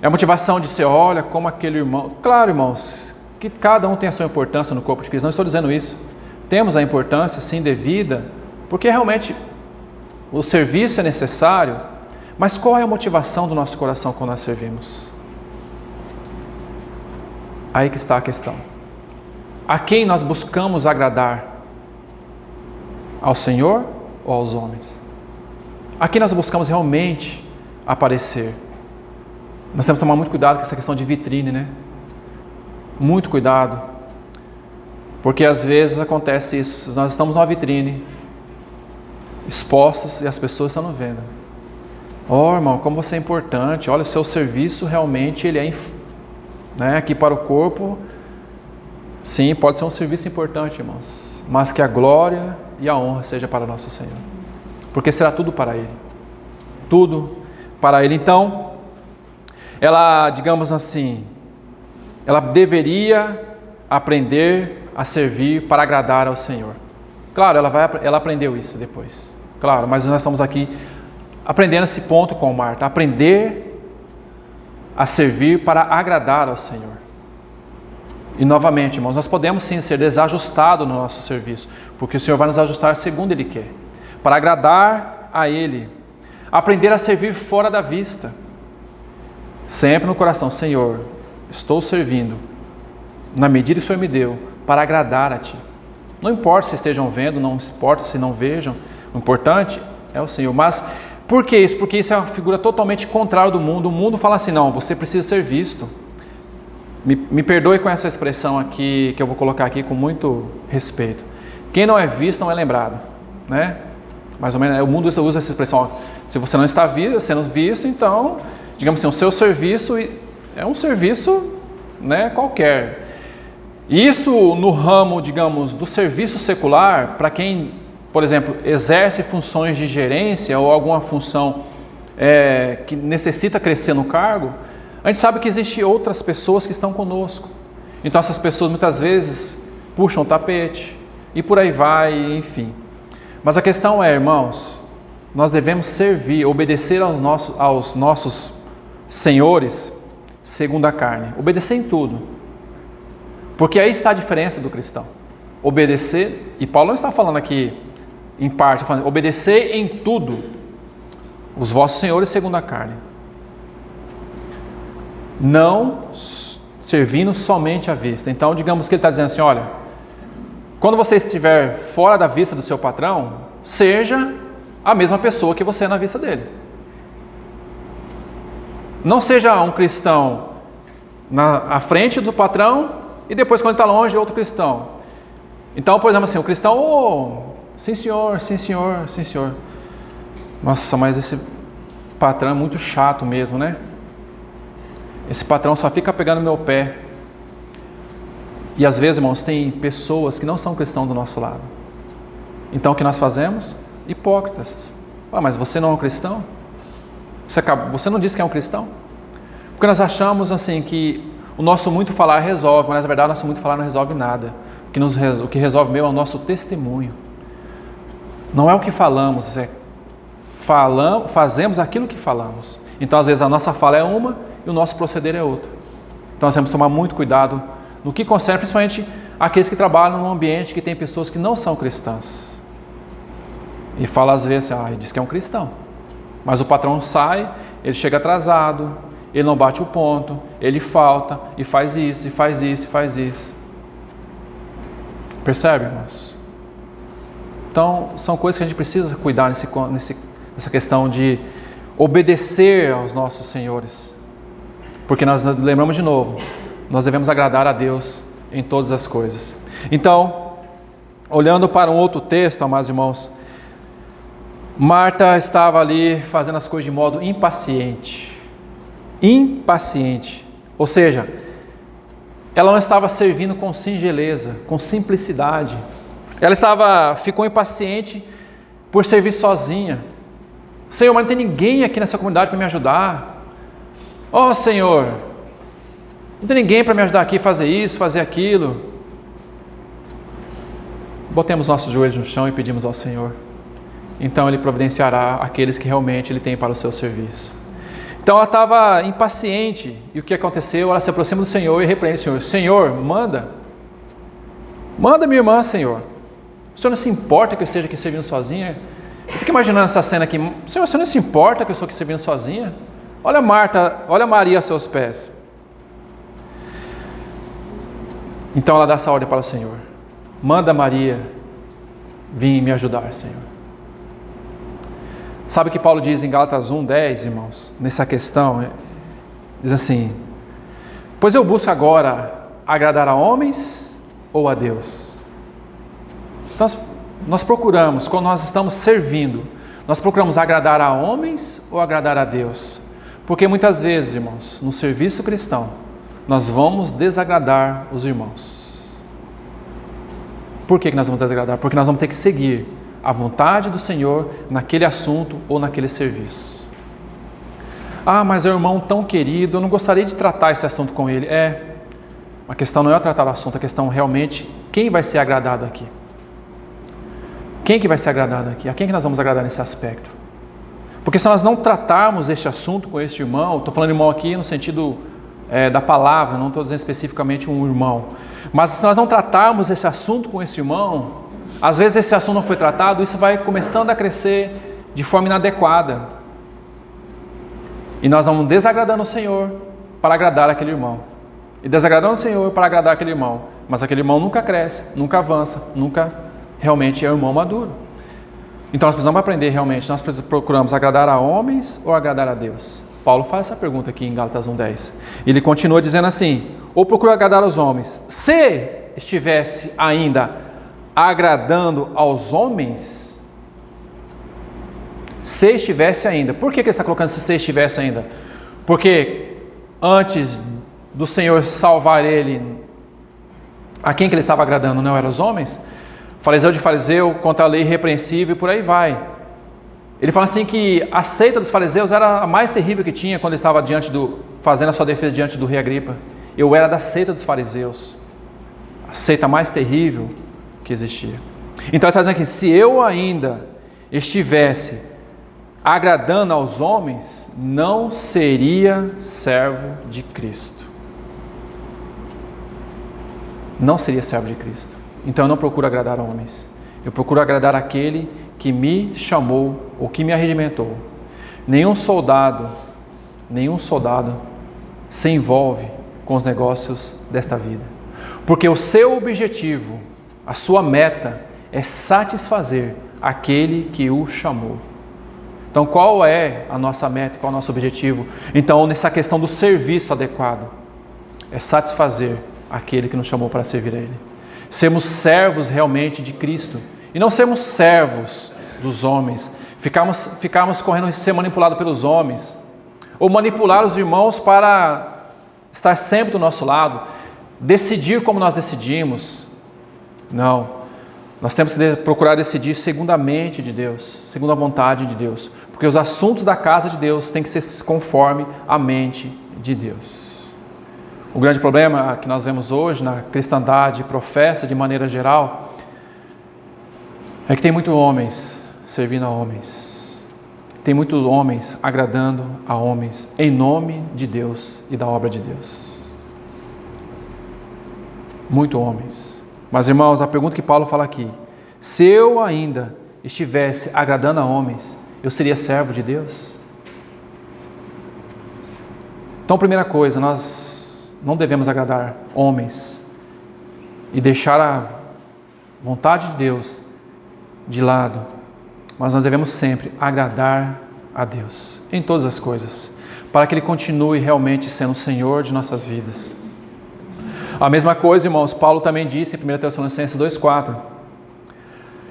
É a motivação de ser, olha, como aquele irmão... Claro, irmãos, que cada um tem a sua importância no corpo de Cristo. Não estou dizendo isso. Temos a importância, sim, devida, porque realmente o serviço é necessário, mas qual é a motivação do nosso coração quando nós servimos? Aí que está a questão. A quem nós buscamos agradar? Ao Senhor ou aos homens? A quem nós buscamos realmente aparecer? Nós temos que tomar muito cuidado com essa questão de vitrine, né? Muito cuidado. Porque às vezes acontece isso, nós estamos numa vitrine, expostos e as pessoas estão nos vendo. Oh, irmão, como você é importante, olha, seu serviço realmente ele é aqui para o corpo. Sim, pode ser um serviço importante, irmãos, mas que a glória e a honra seja para nosso Senhor, porque será tudo para Ele. Tudo para Ele. Então, ela, digamos assim, ela deveria aprender a servir para agradar ao Senhor. Claro, ela aprendeu isso depois. Claro, mas nós estamos aqui aprendendo esse ponto com Marta. Aprender a servir para agradar ao Senhor. E novamente, irmãos, nós podemos sim ser desajustados no nosso serviço, porque o Senhor vai nos ajustar segundo Ele quer. Para agradar a Ele. Aprender a servir fora da vista. Sempre no coração, Senhor, estou servindo na medida que o Senhor me deu, para agradar a Ti. Não importa se estejam vendo, não importa se não vejam, o importante é o Senhor. Mas por que isso? Porque isso é uma figura totalmente contrária do mundo. O mundo fala assim, não, você precisa ser visto. Me perdoe com essa expressão aqui, que eu vou colocar aqui com muito respeito. Quem não é visto não é lembrado, né? Mais ou menos, o mundo usa essa expressão, se você não está sendo visto, então, digamos assim, o seu serviço é um serviço, né, qualquer. Isso no ramo, digamos, do serviço secular, para quem, por exemplo, exerce funções de gerência ou alguma função que necessita crescer no cargo, a gente sabe que existem outras pessoas que estão conosco. Então essas pessoas muitas vezes puxam o tapete e por aí vai, enfim. Mas a questão é, irmãos, nós devemos servir, obedecer aos nossos senhores segundo a carne. Obedecer em tudo. Porque aí está a diferença do cristão. Obedecer, e Paulo não está falando aqui em parte, está falando, obedecer em tudo os vossos senhores segundo a carne. Não servindo somente à vista. Então, digamos que ele está dizendo assim, olha, quando você estiver fora da vista do seu patrão, seja a mesma pessoa que você é na vista dele. Não seja um cristão à frente do patrão e depois quando está longe outro cristão. Então, por exemplo assim, o cristão, sim senhor, sim senhor, sim senhor. Nossa, mas esse patrão é muito chato mesmo, né? Esse patrão só fica pegando meu pé. E às vezes, irmãos, tem pessoas que não são cristãos do nosso lado. Então o que nós fazemos? Hipócritas. Mas você não é um cristão? Você não disse que é um cristão? Porque nós achamos assim que o nosso muito falar resolve, mas na verdade o nosso muito falar não resolve nada. O que resolve mesmo é o nosso testemunho. Não é o que falamos, fazemos aquilo que falamos. Então às vezes a nossa fala é uma e o nosso proceder é outro. Então nós temos que tomar muito cuidado no que concerne principalmente aqueles que trabalham num ambiente que tem pessoas que não são cristãs. E fala às vezes, ele diz que é um cristão. Mas o patrão sai, ele chega atrasado, ele não bate o ponto, ele falta, e faz isso, e faz isso, e faz isso. Percebe, irmãos? Então, são coisas que a gente precisa cuidar essa questão de obedecer aos nossos senhores. Porque nós lembramos de novo, nós devemos agradar a Deus em todas as coisas. Então, olhando para um outro texto, amados irmãos, Marta estava ali fazendo as coisas de modo impaciente. Impaciente. Ou seja, ela não estava servindo com singeleza, com simplicidade. Ela ficou impaciente por servir sozinha. Senhor, mas não tem ninguém aqui nessa comunidade para me ajudar. Ó Senhor, não tem ninguém para me ajudar aqui a fazer isso, fazer aquilo. Botemos nossos joelhos no chão e pedimos ao Senhor. Então Ele providenciará aqueles que realmente Ele tem para o seu serviço. Então ela estava impaciente. E o que aconteceu? Ela se aproxima do Senhor e repreende o Senhor. Senhor, manda. Manda minha irmã, Senhor. O Senhor não se importa que eu esteja aqui servindo sozinha? Eu fico imaginando essa cena aqui. Senhor, o Senhor não se importa que eu estou aqui servindo sozinha? Olha Marta, olha Maria aos seus pés. Então ela dá essa ordem para o Senhor. Manda Maria vir me ajudar, Senhor. Sabe o que Paulo diz em Gálatas 1:10, irmãos? Nessa questão, diz assim: pois eu busco agora agradar a homens ou a Deus? Então, nós procuramos, quando nós estamos servindo, nós procuramos agradar a homens ou agradar a Deus? Porque muitas vezes, irmãos, no serviço cristão, nós vamos desagradar os irmãos. Por que nós vamos desagradar? Porque nós vamos ter que seguir a vontade do Senhor naquele assunto ou naquele serviço. Ah, mas é um irmão tão querido, eu não gostaria de tratar esse assunto com ele. A questão não é tratar o assunto, a questão realmente, quem vai ser agradado aqui? Quem que vai ser agradado aqui? A quem que nós vamos agradar nesse aspecto? Porque se nós não tratarmos este assunto com este irmão, estou falando irmão aqui no sentido da palavra, não estou dizendo especificamente um irmão, mas se nós não tratarmos esse assunto com esse irmão, às vezes esse assunto não foi tratado, isso vai começando a crescer de forma inadequada. E nós vamos desagradando o Senhor para agradar aquele irmão. E desagradando o Senhor para agradar aquele irmão. Mas aquele irmão nunca cresce, nunca avança, nunca realmente é um irmão maduro. Então nós precisamos aprender realmente, nós procuramos agradar a homens ou agradar a Deus? Paulo faz essa pergunta aqui em Gálatas 1:10. Ele continua dizendo assim: ou procuro agradar aos homens, se estivesse ainda agradando aos homens, se estivesse ainda. Por que ele está colocando se estivesse ainda? Porque antes do Senhor salvar ele, a quem que ele estava agradando? Não eram os homens? Fariseu de fariseu, contra a lei irrepreensível e por aí vai. Ele fala assim que a seita dos fariseus era a mais terrível que tinha quando ele estava fazendo a sua defesa diante do rei Agripa. Eu era da seita dos fariseus, a seita mais terrível que existia. Então ele está dizendo aqui, se eu ainda estivesse agradando aos homens, não seria servo de Cristo. Não seria servo de Cristo. Então eu não procuro agradar homens. Eu procuro agradar aquele que me chamou ou que me arregimentou. Nenhum soldado se envolve com os negócios desta vida. Porque o seu objetivo, a sua meta é satisfazer aquele que o chamou. Então qual é a nossa meta, qual é o nosso objetivo? Então nessa questão do serviço adequado, é satisfazer aquele que nos chamou para servir a Ele. Sermos servos realmente de Cristo e não sermos servos dos homens, ficarmos correndo ser manipulados pelos homens, ou manipular os irmãos para estar sempre do nosso lado, decidir como nós decidimos. Não, nós temos que procurar decidir segundo a mente de Deus, segundo a vontade de Deus, porque os assuntos da casa de Deus têm que ser conforme a mente de Deus. O grande problema que nós vemos hoje na cristandade professa de maneira geral é que tem muitos homens servindo a homens, tem muitos homens agradando a homens em nome de Deus e da obra de Deus. Muitos homens. Mas irmãos, a pergunta que Paulo fala aqui, se eu ainda estivesse agradando a homens, eu seria servo de Deus? Então, primeira coisa, nós não devemos agradar homens e deixar a vontade de Deus de lado mas nós devemos sempre agradar a Deus em todas as coisas, para que Ele continue realmente sendo o Senhor de nossas vidas. A mesma coisa, irmãos, Paulo também disse em 1 Tessalonicenses 2,4.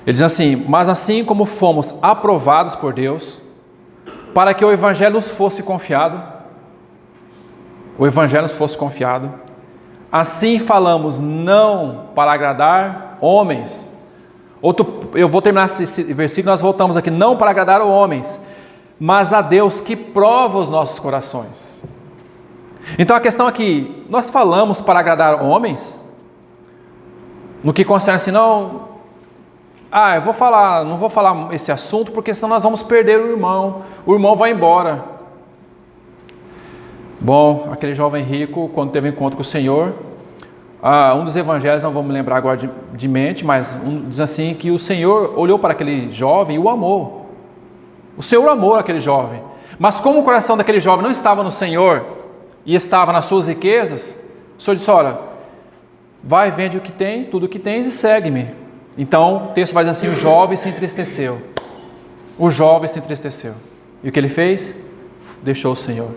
Ele diz assim: mas assim como fomos aprovados por Deus, para que o Evangelho nos fosse confiado, assim falamos, não para agradar homens. Eu vou terminar esse versículo, nós voltamos aqui, não para agradar homens, mas a Deus que prova os nossos corações. Então a questão aqui, nós falamos para agradar homens, no que concerne assim, não vou falar esse assunto, porque senão nós vamos perder o irmão vai embora. Bom, aquele jovem rico, quando teve um encontro com o Senhor, um dos evangelhos, não vou me lembrar agora de mente, mas diz assim, que o Senhor olhou para aquele jovem e o amou. O Senhor amou aquele jovem, mas como o coração daquele jovem não estava no Senhor, e estava nas suas riquezas, o Senhor disse: olha, vai, vende o que tem, tudo o que tens e segue-me. Então o texto vai dizer assim: o jovem se entristeceu. E o que ele fez? Deixou o Senhor.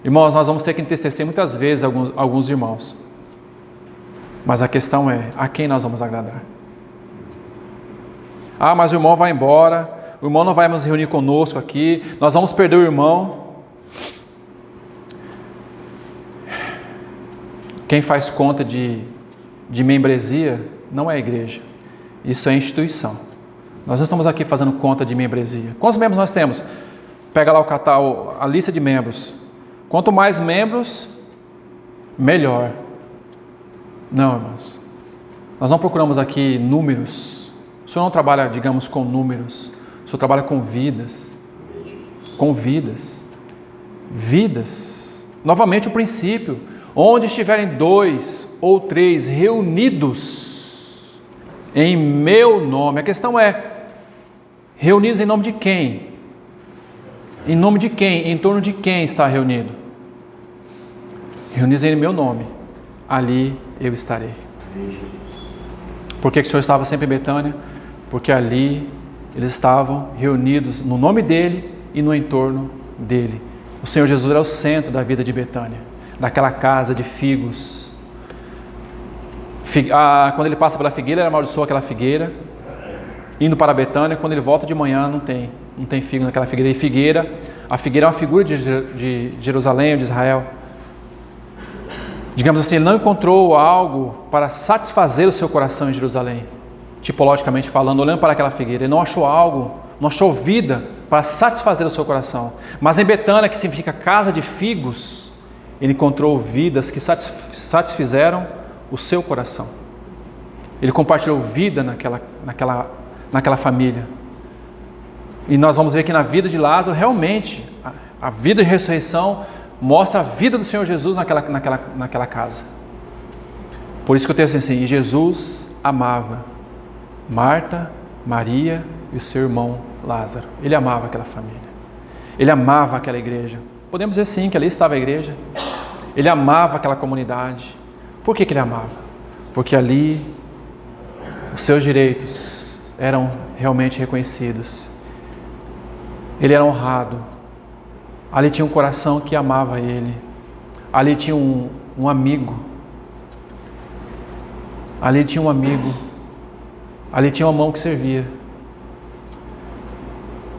Irmãos, nós vamos ter que entristecer muitas vezes alguns irmãos, mas a questão é, a quem nós vamos agradar? Mas o irmão vai embora, o irmão não vai mais reunir conosco aqui, nós vamos perder o irmão. Quem faz conta de membresia não é a igreja, isso é a instituição. Nós não estamos aqui fazendo conta de membresia. Quantos membros nós temos? Pega lá a lista de membros. Quanto mais membros, melhor. Não, irmãos. Nós não procuramos aqui números. O Senhor não trabalha, digamos, com números. O Senhor trabalha com vidas. Com vidas. Vidas. Novamente o princípio. Onde estiverem 2 ou 3 reunidos em meu nome. A questão é, reunidos em nome de quem? Em nome de quem? Em torno de quem está reunido? Reunidos em meu nome, ali eu estarei. Por que o Senhor estava sempre em Betânia? Porque ali eles estavam reunidos no nome dEle e no entorno dEle. O Senhor Jesus era o centro da vida de Betânia, daquela casa de figos. Quando ele passa pela figueira, ele amaldiçoa aquela figueira. Indo para Betânia, quando ele volta de manhã, não tem figo naquela figueira. E a figueira é uma figura de Jerusalém, de Israel. Digamos assim, ele não encontrou algo para satisfazer o seu coração em Jerusalém, tipologicamente falando, olhando para aquela figueira. Ele não achou algo, não achou vida para satisfazer o seu coração. Mas em Betânia, que significa casa de figos, ele encontrou vidas que satisfizeram o seu coração. Ele compartilhou vida naquela família. E nós vamos ver que na vida de Lázaro, realmente, a vida de ressurreição mostra a vida do Senhor Jesus naquela casa. Por isso que o texto diz assim: e Jesus amava Marta, Maria e o seu irmão Lázaro. Ele amava aquela família. Ele amava aquela igreja. Podemos dizer sim que ali estava a igreja. Ele amava aquela comunidade. Por que ele amava? Porque ali os seus direitos eram realmente reconhecidos. Ele era honrado. Ali tinha um coração que amava ele. Ali tinha um amigo. Ali tinha um amigo. Ali tinha uma mão que servia.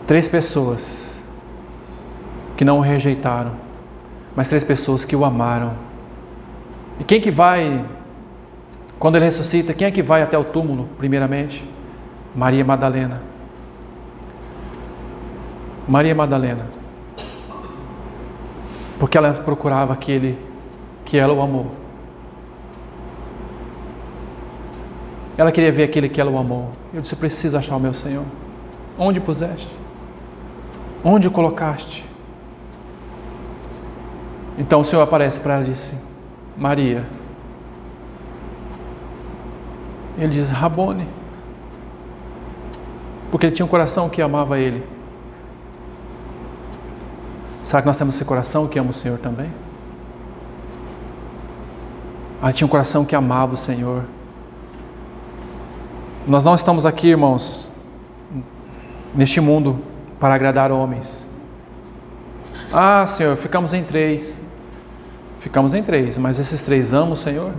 3 pessoas que não o rejeitaram, mas 3 pessoas que o amaram. E quem que vai, quando ele ressuscita, quem é que vai até o túmulo, primeiramente? Maria Madalena. Maria Madalena. Porque ela procurava aquele que ela o amou. Ela queria ver aquele que ela o amou. Eu disse: eu preciso achar o meu Senhor. Onde puseste? Onde o colocaste? Então o Senhor aparece para ela e disse: Maria. Ele diz: Rabone. Porque ele tinha um coração que amava ele. Será que nós temos esse coração que ama o Senhor também? Ela tinha um coração que amava o Senhor. Nós não estamos aqui, irmãos, neste mundo para agradar homens. Ah, Senhor, ficamos em 3. Ficamos em 3, mas esses 3 amam o Senhor?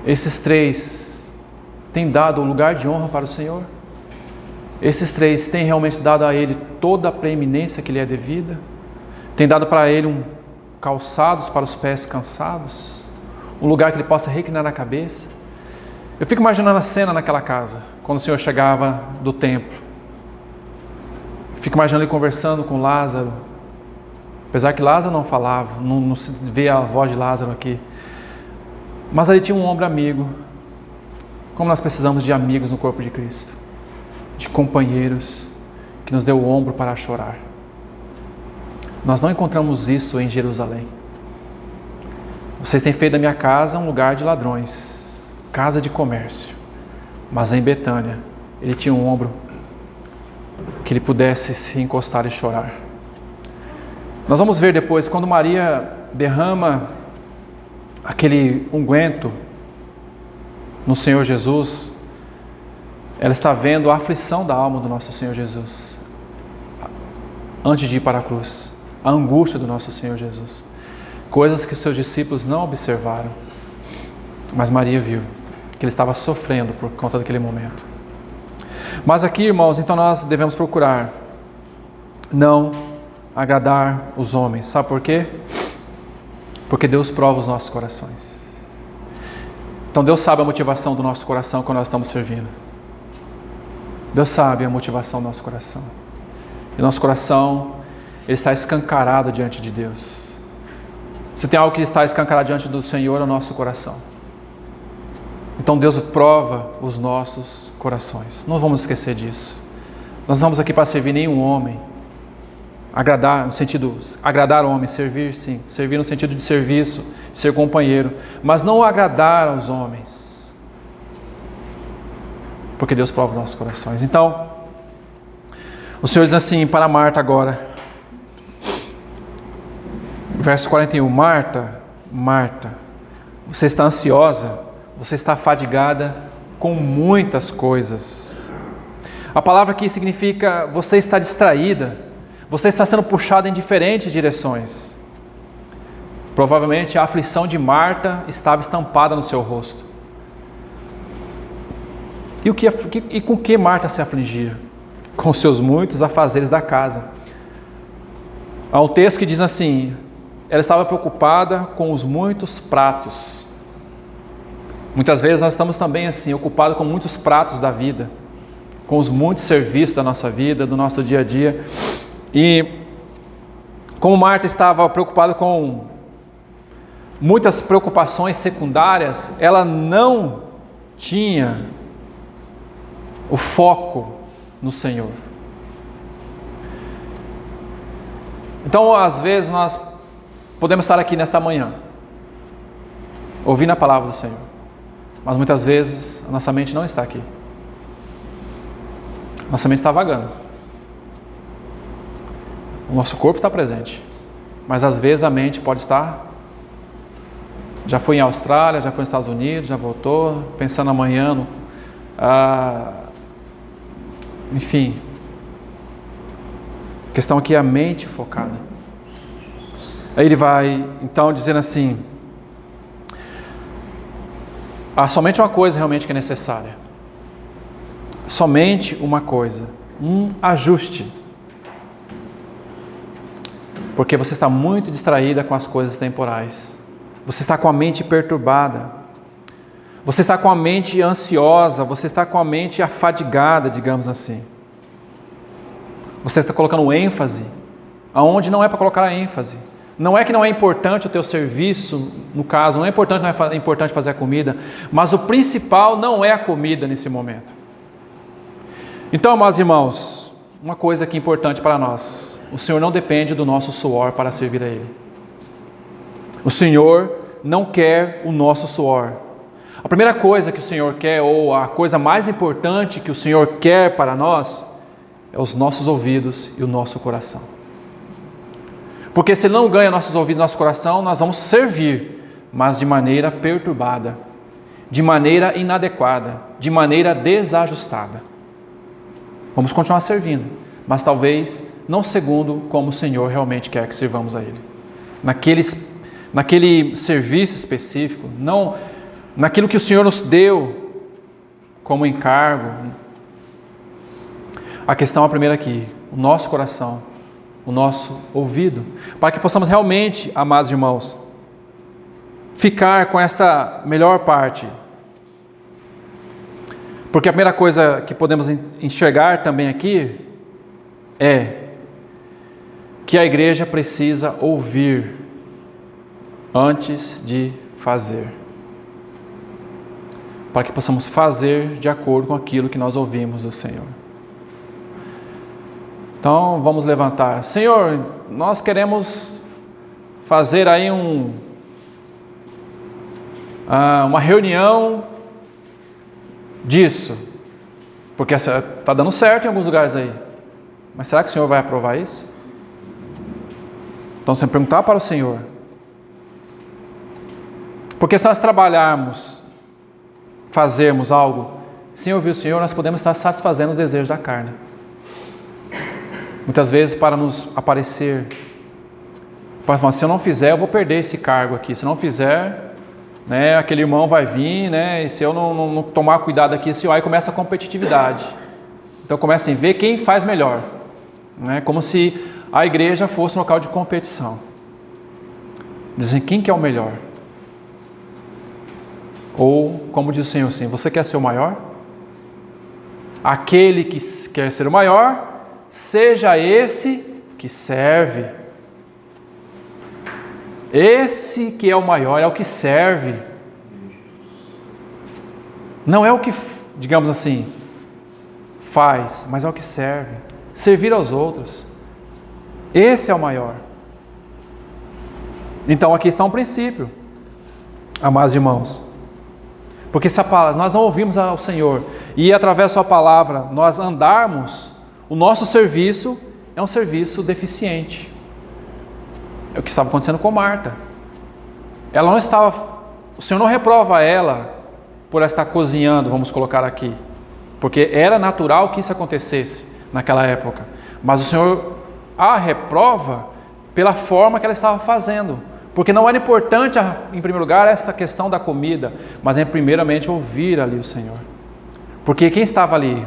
Esses 3 têm dado o lugar de honra para o Senhor? Esses 3 têm realmente dado a Ele toda a preeminência que lhe é devida? Tem dado para Ele calçados para os pés cansados? Um lugar que Ele possa reclinar a cabeça? Eu fico imaginando a cena naquela casa, quando o Senhor chegava do templo. Fico imaginando Ele conversando com Lázaro. Apesar que Lázaro não falava, não se vê a voz de Lázaro aqui. Mas ali tinha um ombro amigo. Como nós precisamos de amigos no corpo de Cristo. De companheiros que nos dê o ombro para chorar. Nós não encontramos isso em Jerusalém. Vocês têm feito da minha casa um lugar de ladrões, casa de comércio. Mas em Betânia, ele tinha um ombro que ele pudesse se encostar e chorar. Nós vamos ver depois, quando Maria derrama aquele unguento no Senhor Jesus, ela está vendo a aflição da alma do nosso Senhor Jesus, antes de ir para a cruz, a angústia do nosso Senhor Jesus, coisas que seus discípulos não observaram, mas Maria viu, que ele estava sofrendo por conta daquele momento. Mas aqui, irmãos, então nós devemos procurar não agradar os homens, sabe por quê? Porque Deus prova os nossos corações. Então Deus sabe a motivação do nosso coração quando nós estamos servindo. Deus sabe a motivação do nosso coração. E nosso coração, ele está escancarado diante de Deus. Se tem algo que está escancarado diante do Senhor, é o nosso coração. Então Deus prova os nossos corações. Não vamos esquecer disso. Nós não estamos aqui para servir nenhum homem. Agradar, no sentido, agradar o homem, servir sim. Servir no sentido de serviço, ser companheiro. Mas não agradar aos homens. Porque Deus prova os nossos corações. Então, o Senhor diz assim para Marta agora. Verso 41. Marta, Marta, você está ansiosa, você está fadigada com muitas coisas. A palavra aqui significa você está distraída, você está sendo puxado em diferentes direções. Provavelmente a aflição de Marta estava estampada no seu rosto. E com que Marta se afligia? Com seus muitos afazeres da casa. Há um texto que diz assim: ela estava preocupada com os muitos pratos. Muitas vezes nós estamos também assim, ocupados com muitos pratos da vida, com os muitos serviços da nossa vida, do nosso dia a dia. E como Marta estava preocupada com muitas preocupações secundárias, ela não tinha o foco no Senhor. Então, às vezes, nós podemos estar aqui nesta manhã, ouvindo a palavra do Senhor, mas muitas vezes a nossa mente não está aqui. Nossa mente está vagando. O nosso corpo está presente, mas às vezes a mente pode estar, já foi em Austrália, já foi nos Estados Unidos, já voltou, pensando amanhã, enfim, a questão aqui é a mente focada. Aí ele vai então dizendo assim: há somente uma coisa realmente que é necessária, somente uma coisa, um ajuste, porque você está muito distraída com as coisas temporais, você está com a mente perturbada, você está com a mente ansiosa, você está com a mente afadigada, digamos assim. Você está colocando ênfase aonde não é para colocar a ênfase. Não é que não é importante o teu serviço, no caso, não é importante fazer a comida, mas o principal não é a comida nesse momento. Então, meus irmãos, uma coisa aqui importante para nós: o Senhor não depende do nosso suor para servir a Ele. O Senhor não quer o nosso suor. A primeira coisa que o Senhor quer, ou a coisa mais importante que o Senhor quer para nós, é os nossos ouvidos e o nosso coração. Porque se Ele não ganha nossos ouvidos e nosso coração, nós vamos servir, mas de maneira perturbada, de maneira inadequada, de maneira desajustada. Vamos continuar servindo, mas talvez não segundo como o Senhor realmente quer que sirvamos a Ele. Naquele serviço específico, não naquilo que o Senhor nos deu como encargo. A questão é a primeira aqui, o nosso coração, o nosso ouvido, para que possamos realmente, amados irmãos, ficar com essa melhor parte. Porque a primeira coisa que podemos enxergar também aqui é que a igreja precisa ouvir antes de fazer, para que possamos fazer de acordo com aquilo que nós ouvimos do Senhor. Então vamos levantar. Senhor, nós queremos fazer aí uma reunião disso, porque está dando certo em alguns lugares aí, mas será que o Senhor vai aprovar isso? Então você perguntar para o Senhor, porque se nós trabalharmos, fazermos algo sem ouvir o Senhor, nós podemos estar satisfazendo os desejos da carne, muitas vezes para nos aparecer, para falar, se eu não fizer eu vou perder esse cargo aqui, se eu não fizer, né, aquele irmão vai vir, né, e se eu não tomar cuidado aqui, aí começa a competitividade. Então começa a ver quem faz melhor, né, como se a igreja fosse um local de competição. Dizem quem que é o melhor. Ou, como diz o Senhor assim, você quer ser o maior? Aquele que quer ser o maior, seja esse que serve. Esse que é o maior é o que serve. Não é o que, digamos assim, faz, mas é o que serve. Servir aos outros. Esse é o maior. Então aqui está um princípio, amados irmãos. Porque se nós não ouvimos ao Senhor e através da sua palavra nós andarmos, o nosso serviço é um serviço deficiente. É o que estava acontecendo com Marta. Ela não estava, o Senhor não reprova ela por estar cozinhando, vamos colocar aqui, porque era natural que isso acontecesse naquela época, mas o Senhor a reprova pela forma que ela estava fazendo, porque não era importante, em primeiro lugar, essa questão da comida, mas é primeiramente ouvir ali o Senhor, porque quem estava ali?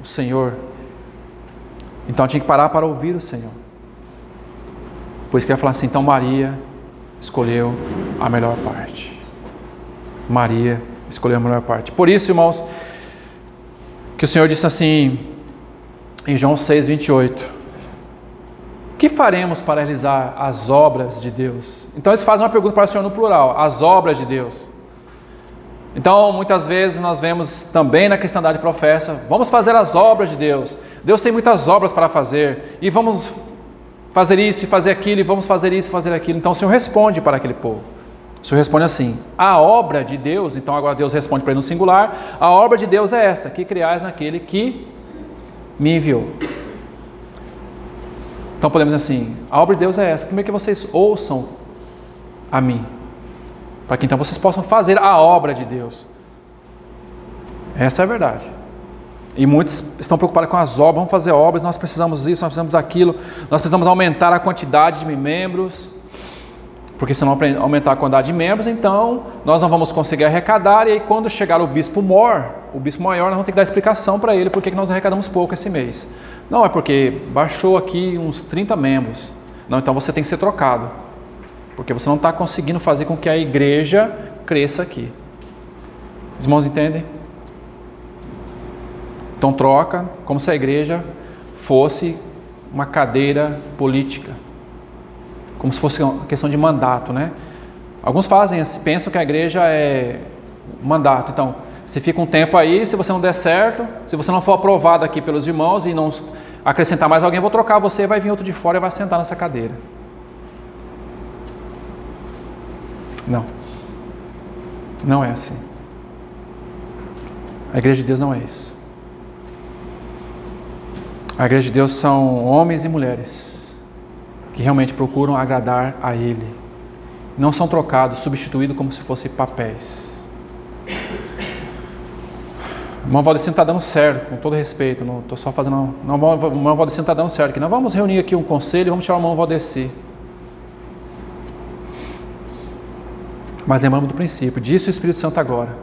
O Senhor. Então tinha que parar para ouvir o Senhor. Por isso que ele vai falar assim, então Maria escolheu a melhor parte. Maria escolheu a melhor parte. Por isso, irmãos, que o Senhor disse assim, em João 6:28, que faremos para realizar as obras de Deus? Então eles fazem uma pergunta para o Senhor no plural, as obras de Deus. Então, muitas vezes nós vemos também na cristandade professa, vamos fazer as obras de Deus. Deus tem muitas obras para fazer, e vamos fazer isso e fazer aquilo, e vamos fazer isso e fazer aquilo. Então o Senhor responde para aquele povo. O Senhor responde assim, a obra de Deus, então agora Deus responde para ele no singular, a obra de Deus é esta, que criais naquele que me enviou. Então podemos dizer assim, a obra de Deus é essa, primeiro que vocês ouçam a mim, para que então vocês possam fazer a obra de Deus. Essa é a verdade. E muitos estão preocupados com as obras, vamos fazer obras, nós precisamos disso, nós precisamos daquilo, nós precisamos aumentar a quantidade de membros, porque se não aumentar a quantidade de membros, então nós não vamos conseguir arrecadar, e aí quando chegar o bispo maior, nós vamos ter que dar explicação para ele, por que nós arrecadamos pouco esse mês. Não, é porque baixou aqui uns 30 membros, não, então você tem que ser trocado, porque você não está conseguindo fazer com que a igreja cresça aqui. Os irmãos entendem? Então troca, como se a igreja fosse uma cadeira política, como se fosse uma questão de mandato, né? Alguns fazem assim, pensam que a igreja é mandato. Então, você fica um tempo aí, se você não der certo, se você não for aprovado aqui pelos irmãos e não acrescentar mais alguém, eu vou trocar você, vai vir outro de fora e vai sentar nessa cadeira. Não. Não é assim. A igreja de Deus não é isso. A igreja de Deus são homens e mulheres que realmente procuram agradar a Ele. Não são trocados, substituídos como se fossem papéis. irmão Valdecino está dando certo, com todo respeito, não estou só fazendo... Não, o irmão Valdecino está dando certo aqui. Nós vamos reunir aqui um conselho e vamos tirar o irmão Valdeci. Mas lembramos do princípio, disse o Espírito Santo agora: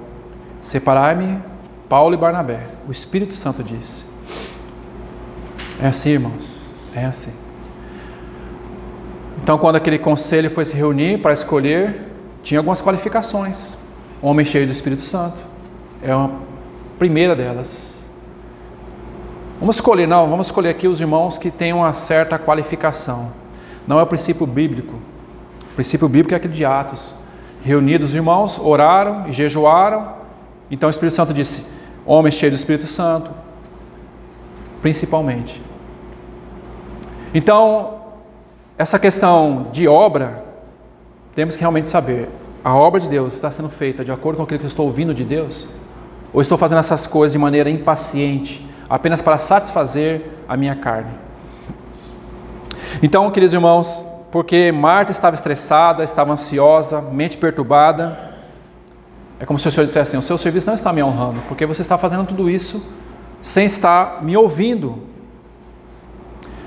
separai-me Paulo e Barnabé. O Espírito Santo disse. É assim, irmãos, é assim. Então, quando aquele conselho foi se reunir para escolher, tinha algumas qualificações. Homem cheio do Espírito Santo é uma primeira delas. Vamos escolher aqui os irmãos que têm uma certa qualificação. Não é o princípio bíblico. O princípio bíblico é aquele de Atos. Reunidos os irmãos, oraram e jejuaram. Então o Espírito Santo disse: homem cheio do Espírito Santo, principalmente. Então, essa questão de obra, temos que realmente saber, a obra de Deus está sendo feita de acordo com aquilo que eu estou ouvindo de Deus? Ou estou fazendo essas coisas de maneira impaciente, apenas para satisfazer a minha carne? Então, queridos irmãos, porque Marta estava estressada, estava ansiosa, mente perturbada, é como se o Senhor dissesse assim: o seu serviço não está me honrando, porque você está fazendo tudo isso sem estar me ouvindo.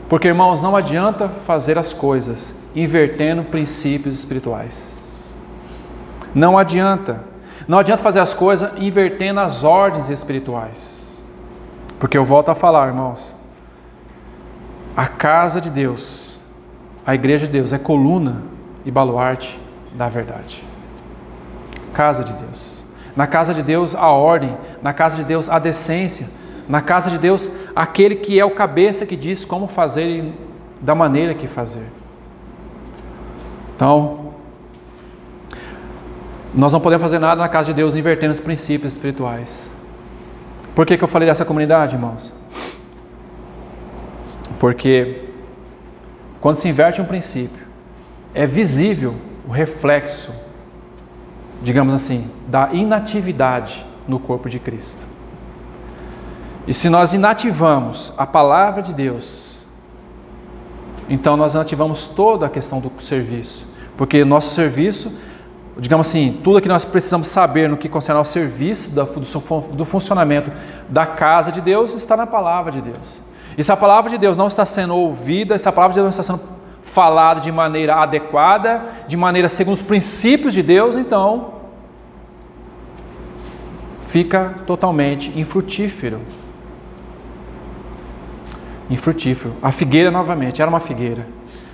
Porque, irmãos, não adianta fazer as coisas invertendo princípios espirituais. Não adianta. Não adianta fazer as coisas invertendo as ordens espirituais. Porque eu volto a falar, irmãos, a casa de Deus, a igreja de Deus é coluna e baluarte da verdade. Casa de Deus. Na casa de Deus a ordem, na casa de Deus a decência, na casa de Deus aquele que é o cabeça que diz como fazer e da maneira que fazer. Então, nós não podemos fazer nada na casa de Deus invertendo os princípios espirituais. Por que eu falei dessa comunidade, irmãos? Porque quando se inverte um princípio, é visível o reflexo, digamos assim, da inatividade no corpo de Cristo. E se nós inativamos a palavra de Deus, então nós inativamos toda a questão do serviço. Porque nosso serviço, digamos assim, tudo que nós precisamos saber no que concerne ao serviço do funcionamento da casa de Deus está na palavra de Deus. E se a palavra de Deus não está sendo ouvida, se a palavra de Deus não está sendo falada de maneira adequada, de maneira segundo os princípios de Deus, então fica totalmente infrutífero. Infrutífero. A figueira novamente, era uma figueira,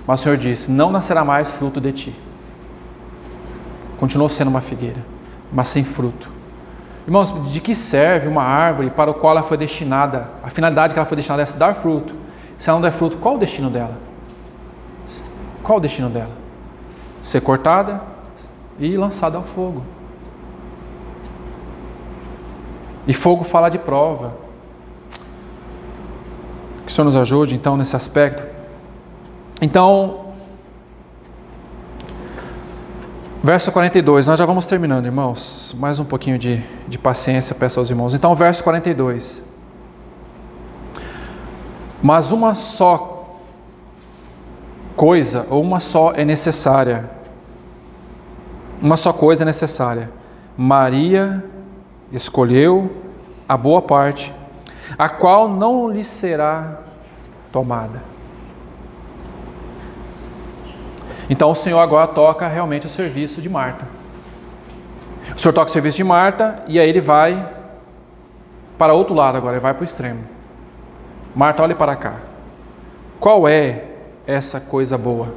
mas o Senhor disse: não nascerá mais fruto de ti. Continuou sendo uma figueira, mas sem fruto. Irmãos, de que serve uma árvore para o qual ela foi destinada? A finalidade que ela foi destinada é dar fruto. Se ela não der fruto, qual o destino dela? Qual o destino dela? Ser cortada e lançada ao fogo. E fogo fala de prova. Que o Senhor nos ajude, então, nesse aspecto. Então, verso 42, nós já vamos terminando, irmãos. Mais um pouquinho de paciência, peço aos irmãos. Então, verso 42. Mas uma só coisa, ou uma só é necessária. Uma só coisa é necessária. Maria escolheu a boa parte, a qual não lhe será tomada. Então o Senhor agora toca realmente o serviço de Marta. O Senhor toca o serviço de Marta e aí ele vai para outro lado agora, ele vai para o extremo. Marta, olhe para cá. Qual é essa coisa boa?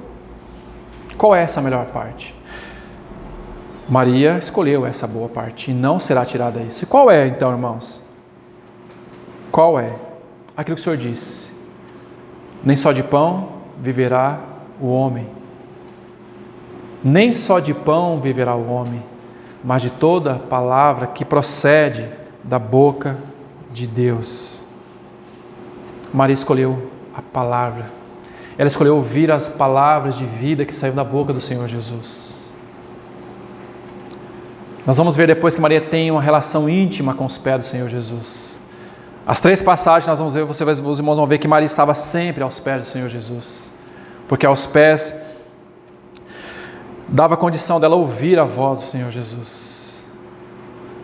Qual é essa melhor parte? Maria escolheu essa boa parte e não será tirada isso. E qual é então, irmãos? Qual é? Aquilo que o Senhor disse: nem só de pão viverá o homem. Nem só de pão viverá o homem, mas de toda palavra que procede da boca de Deus. Maria escolheu a palavra. Ela escolheu ouvir as palavras de vida que saíram da boca do Senhor Jesus. Nós vamos ver depois que Maria tem uma relação íntima com os pés do Senhor Jesus. As 3 passagens nós vamos ver, os irmãos vão ver que Maria estava sempre aos pés do Senhor Jesus. Porque aos pés dava condição dela ouvir a voz do Senhor Jesus.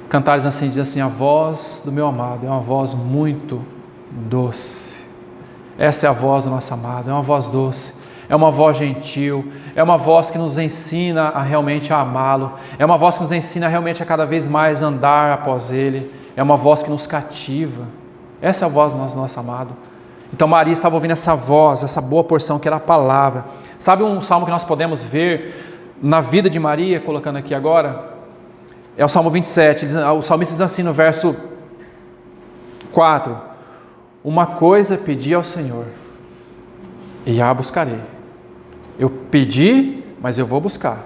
Cantares assim, diz assim: a voz do meu amado é uma voz muito doce. Essa é a voz do nosso amado, é uma voz doce, é uma voz gentil, é uma voz que nos ensina a realmente amá-lo, é uma voz que nos ensina realmente a cada vez mais andar após Ele, é uma voz que nos cativa. Essa é a voz do nosso amado. Então Maria estava ouvindo essa voz, essa boa porção que era a palavra. Sabe um salmo que nós podemos ver na vida de Maria, colocando aqui agora? É o Salmo 27, o salmista diz assim no verso 4: uma coisa pedi ao Senhor, e a buscarei. Eu pedi, mas eu vou buscar,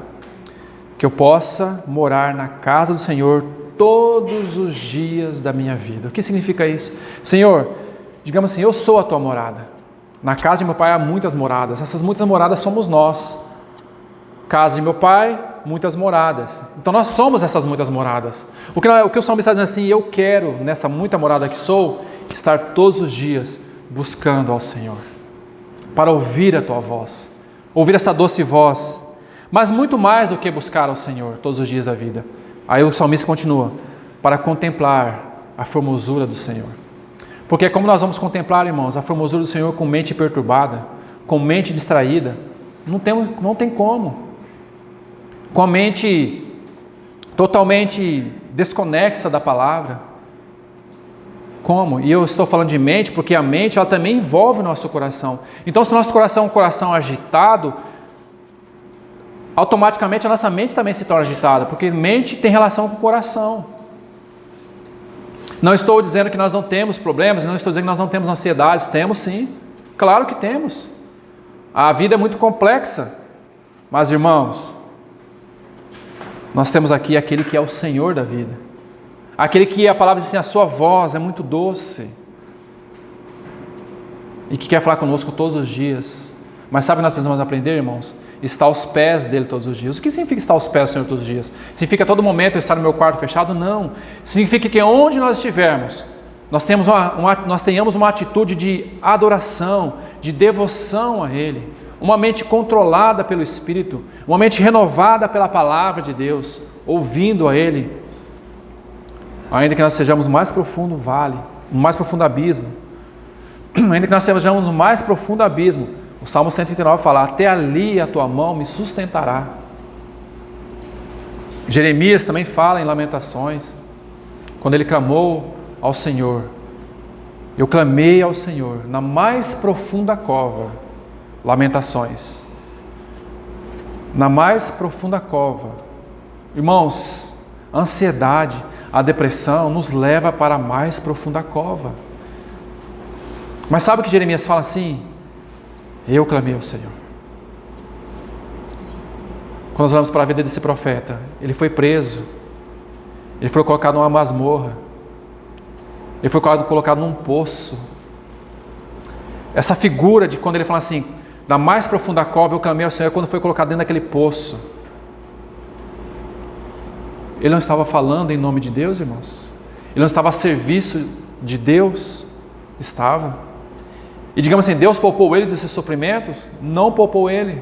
que eu possa morar na casa do Senhor todos os dias da minha vida. O que significa isso? Senhor, digamos assim, eu sou a tua morada. Na casa de meu pai há muitas moradas, essas muitas moradas somos nós. Casa de meu pai, muitas moradas. Então nós somos essas muitas moradas. O que o salmista está dizendo assim: eu quero, nessa muita morada que sou, estar todos os dias buscando ao Senhor, para ouvir a tua voz, ouvir essa doce voz, mas muito mais do que buscar ao Senhor todos os dias da vida. Aí o salmista continua: para contemplar a formosura do Senhor. Porque como nós vamos contemplar, irmãos, a formosura do Senhor com mente perturbada, com mente distraída? Não tem como. Com a mente totalmente desconexa da palavra. Como? E eu estou falando de mente porque a mente, ela também envolve o nosso coração. Então, se o nosso coração é um coração agitado, automaticamente a nossa mente também se torna agitada, porque mente tem relação com o coração. Não estou dizendo que nós não temos problemas, não estou dizendo que nós não temos ansiedades. Temos sim, claro que temos. A vida é muito complexa, mas irmãos, nós temos aqui aquele que é o Senhor da vida, aquele que a palavra diz assim: a sua voz é muito doce, e que quer falar conosco todos os dias. Mas sabe o que nós precisamos aprender, irmãos? Estar aos pés dele todos os dias. O que significa estar aos pés do Senhor todos os dias? Significa a todo momento eu estar no meu quarto fechado? Não. Significa que onde nós estivermos, nós tenhamos uma atitude de adoração, de devoção a Ele, uma mente controlada pelo Espírito, uma mente renovada pela palavra de Deus, ouvindo a Ele, ainda que nós sejamos no mais profundo vale, no mais profundo abismo, ainda que nós sejamos no mais profundo abismo, o Salmo 139 fala: até ali a tua mão me sustentará. Jeremias também fala em Lamentações, quando ele clamou ao Senhor: eu clamei ao Senhor na mais profunda cova. Lamentações, na mais profunda cova. Irmãos, a ansiedade, a depressão nos leva para a mais profunda cova. Mas sabe o que Jeremias fala assim? Eu clamei ao Senhor. Quando nós olhamos para a vida desse profeta, ele foi preso, ele foi colocado numa masmorra, ele foi colocado num poço. Essa figura de quando ele fala assim: da mais profunda cova eu clamei ao Senhor, quando foi colocado dentro daquele poço. Ele não estava falando em nome de Deus, irmãos? Ele não estava a serviço de Deus? Estava. E digamos assim, Deus poupou ele desses sofrimentos? Não poupou ele.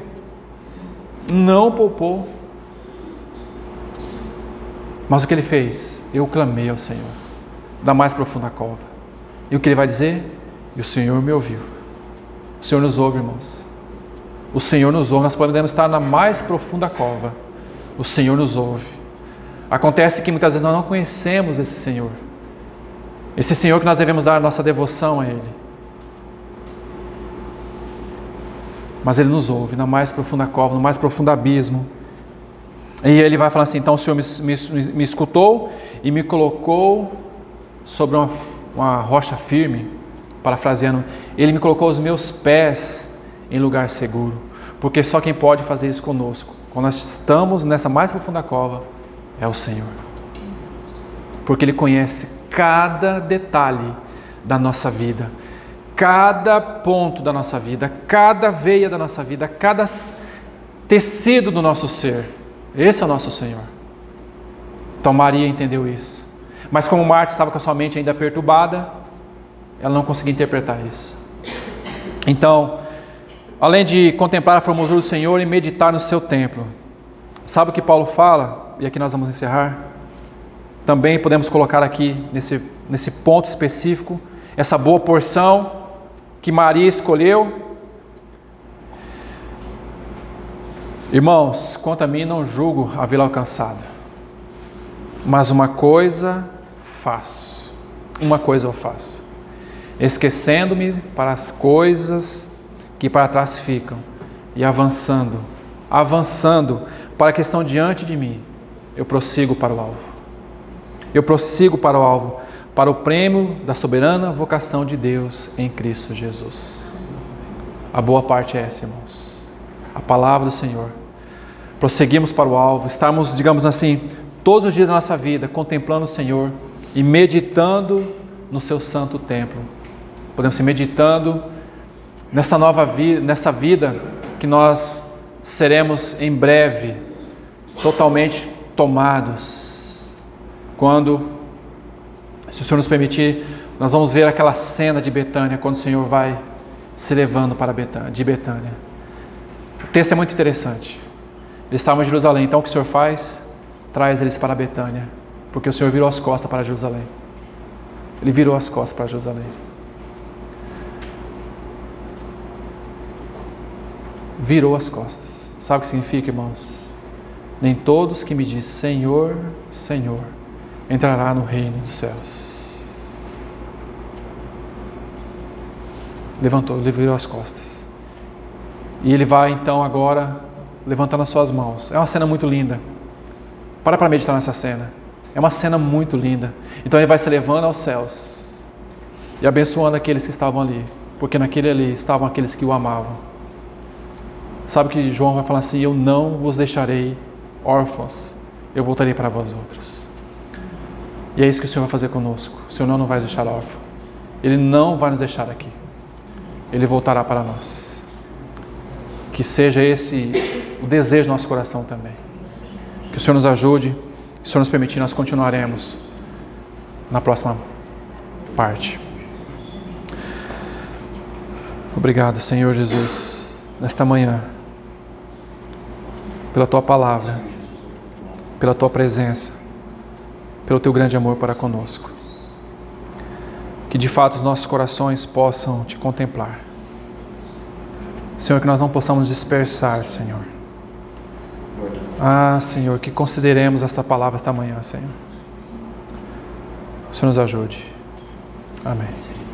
Não poupou. Mas o que ele fez? Eu clamei ao Senhor, da mais profunda cova. E o que ele vai dizer? E o Senhor me ouviu. O Senhor nos ouve, irmãos. O Senhor nos ouve. Nós podemos estar na mais profunda cova. O Senhor nos ouve. Acontece que muitas vezes nós não conhecemos esse Senhor. Esse Senhor que nós devemos dar a nossa devoção a Ele. Mas Ele nos ouve na mais profunda cova, no mais profundo abismo. E Ele vai falar assim: então o Senhor me escutou e me colocou sobre uma rocha firme, parafraseando, Ele me colocou os meus pés em lugar seguro, porque só quem pode fazer isso conosco, quando nós estamos nessa mais profunda cova, é o Senhor, porque Ele conhece cada detalhe da nossa vida, cada ponto da nossa vida, cada veia da nossa vida, cada tecido do nosso ser. Esse é o nosso Senhor. Então Maria entendeu isso, mas como Marta estava com a sua mente ainda perturbada, ela não conseguia interpretar isso. Então, além de contemplar a formosura do Senhor e meditar no seu templo, sabe o que Paulo fala? E aqui nós vamos encerrar. Também podemos colocar aqui, nesse ponto específico, essa boa porção que Maria escolheu. Irmãos, quanto a mim, não julgo havê-la alcançado. Mas uma coisa faço. Uma coisa eu faço. Esquecendo-me para as coisas que para trás ficam. E avançando para a que estão diante de mim. Eu prossigo para o alvo. Eu prossigo para o alvo. Para o prêmio da soberana vocação de Deus em Cristo Jesus. A boa parte é essa, irmãos. A palavra do Senhor. Prosseguimos para o alvo. Estamos, digamos assim, todos os dias da nossa vida, contemplando o Senhor e meditando no seu santo templo. Podemos ir meditando nessa nova vida, nessa vida que nós seremos em breve totalmente tomados. Quando, se o Senhor nos permitir, nós vamos ver aquela cena de Betânia, quando o Senhor vai se levando para de Betânia. O texto é muito interessante. Eles estavam em Jerusalém, então o que o Senhor faz? Traz eles para Betânia, porque o Senhor virou as costas para Jerusalém. Ele virou as costas para Jerusalém. Virou as costas. Sabe o que significa, irmãos? Nem todos que me dizem Senhor, Senhor, entrará no reino dos céus. Levantou, ele virou as costas. E ele vai então agora levantando as suas mãos. É uma cena muito linda. Para meditar nessa cena. É uma cena muito linda. Então ele vai se levando aos céus e abençoando aqueles que estavam ali, porque naquele ali estavam aqueles que o amavam. Sabe que João vai falar assim: eu não vos deixarei órfãos, eu voltarei para vós outros. E é isso que o Senhor vai fazer conosco. O Senhor não vai nos deixar órfãos. Ele não vai nos deixar aqui. Ele voltará para nós. Que seja esse o desejo do nosso coração também. Que o Senhor nos ajude. Se o Senhor nos permitir, nós continuaremos na próxima parte. Obrigado, Senhor Jesus, nesta manhã, pela Tua palavra, pela Tua presença, pelo Teu grande amor para conosco. Que de fato os nossos corações possam Te contemplar. Senhor, que nós não possamos dispersar, Senhor. Ah, Senhor, que consideremos esta palavra esta manhã, Senhor. O Senhor nos ajude. Amém.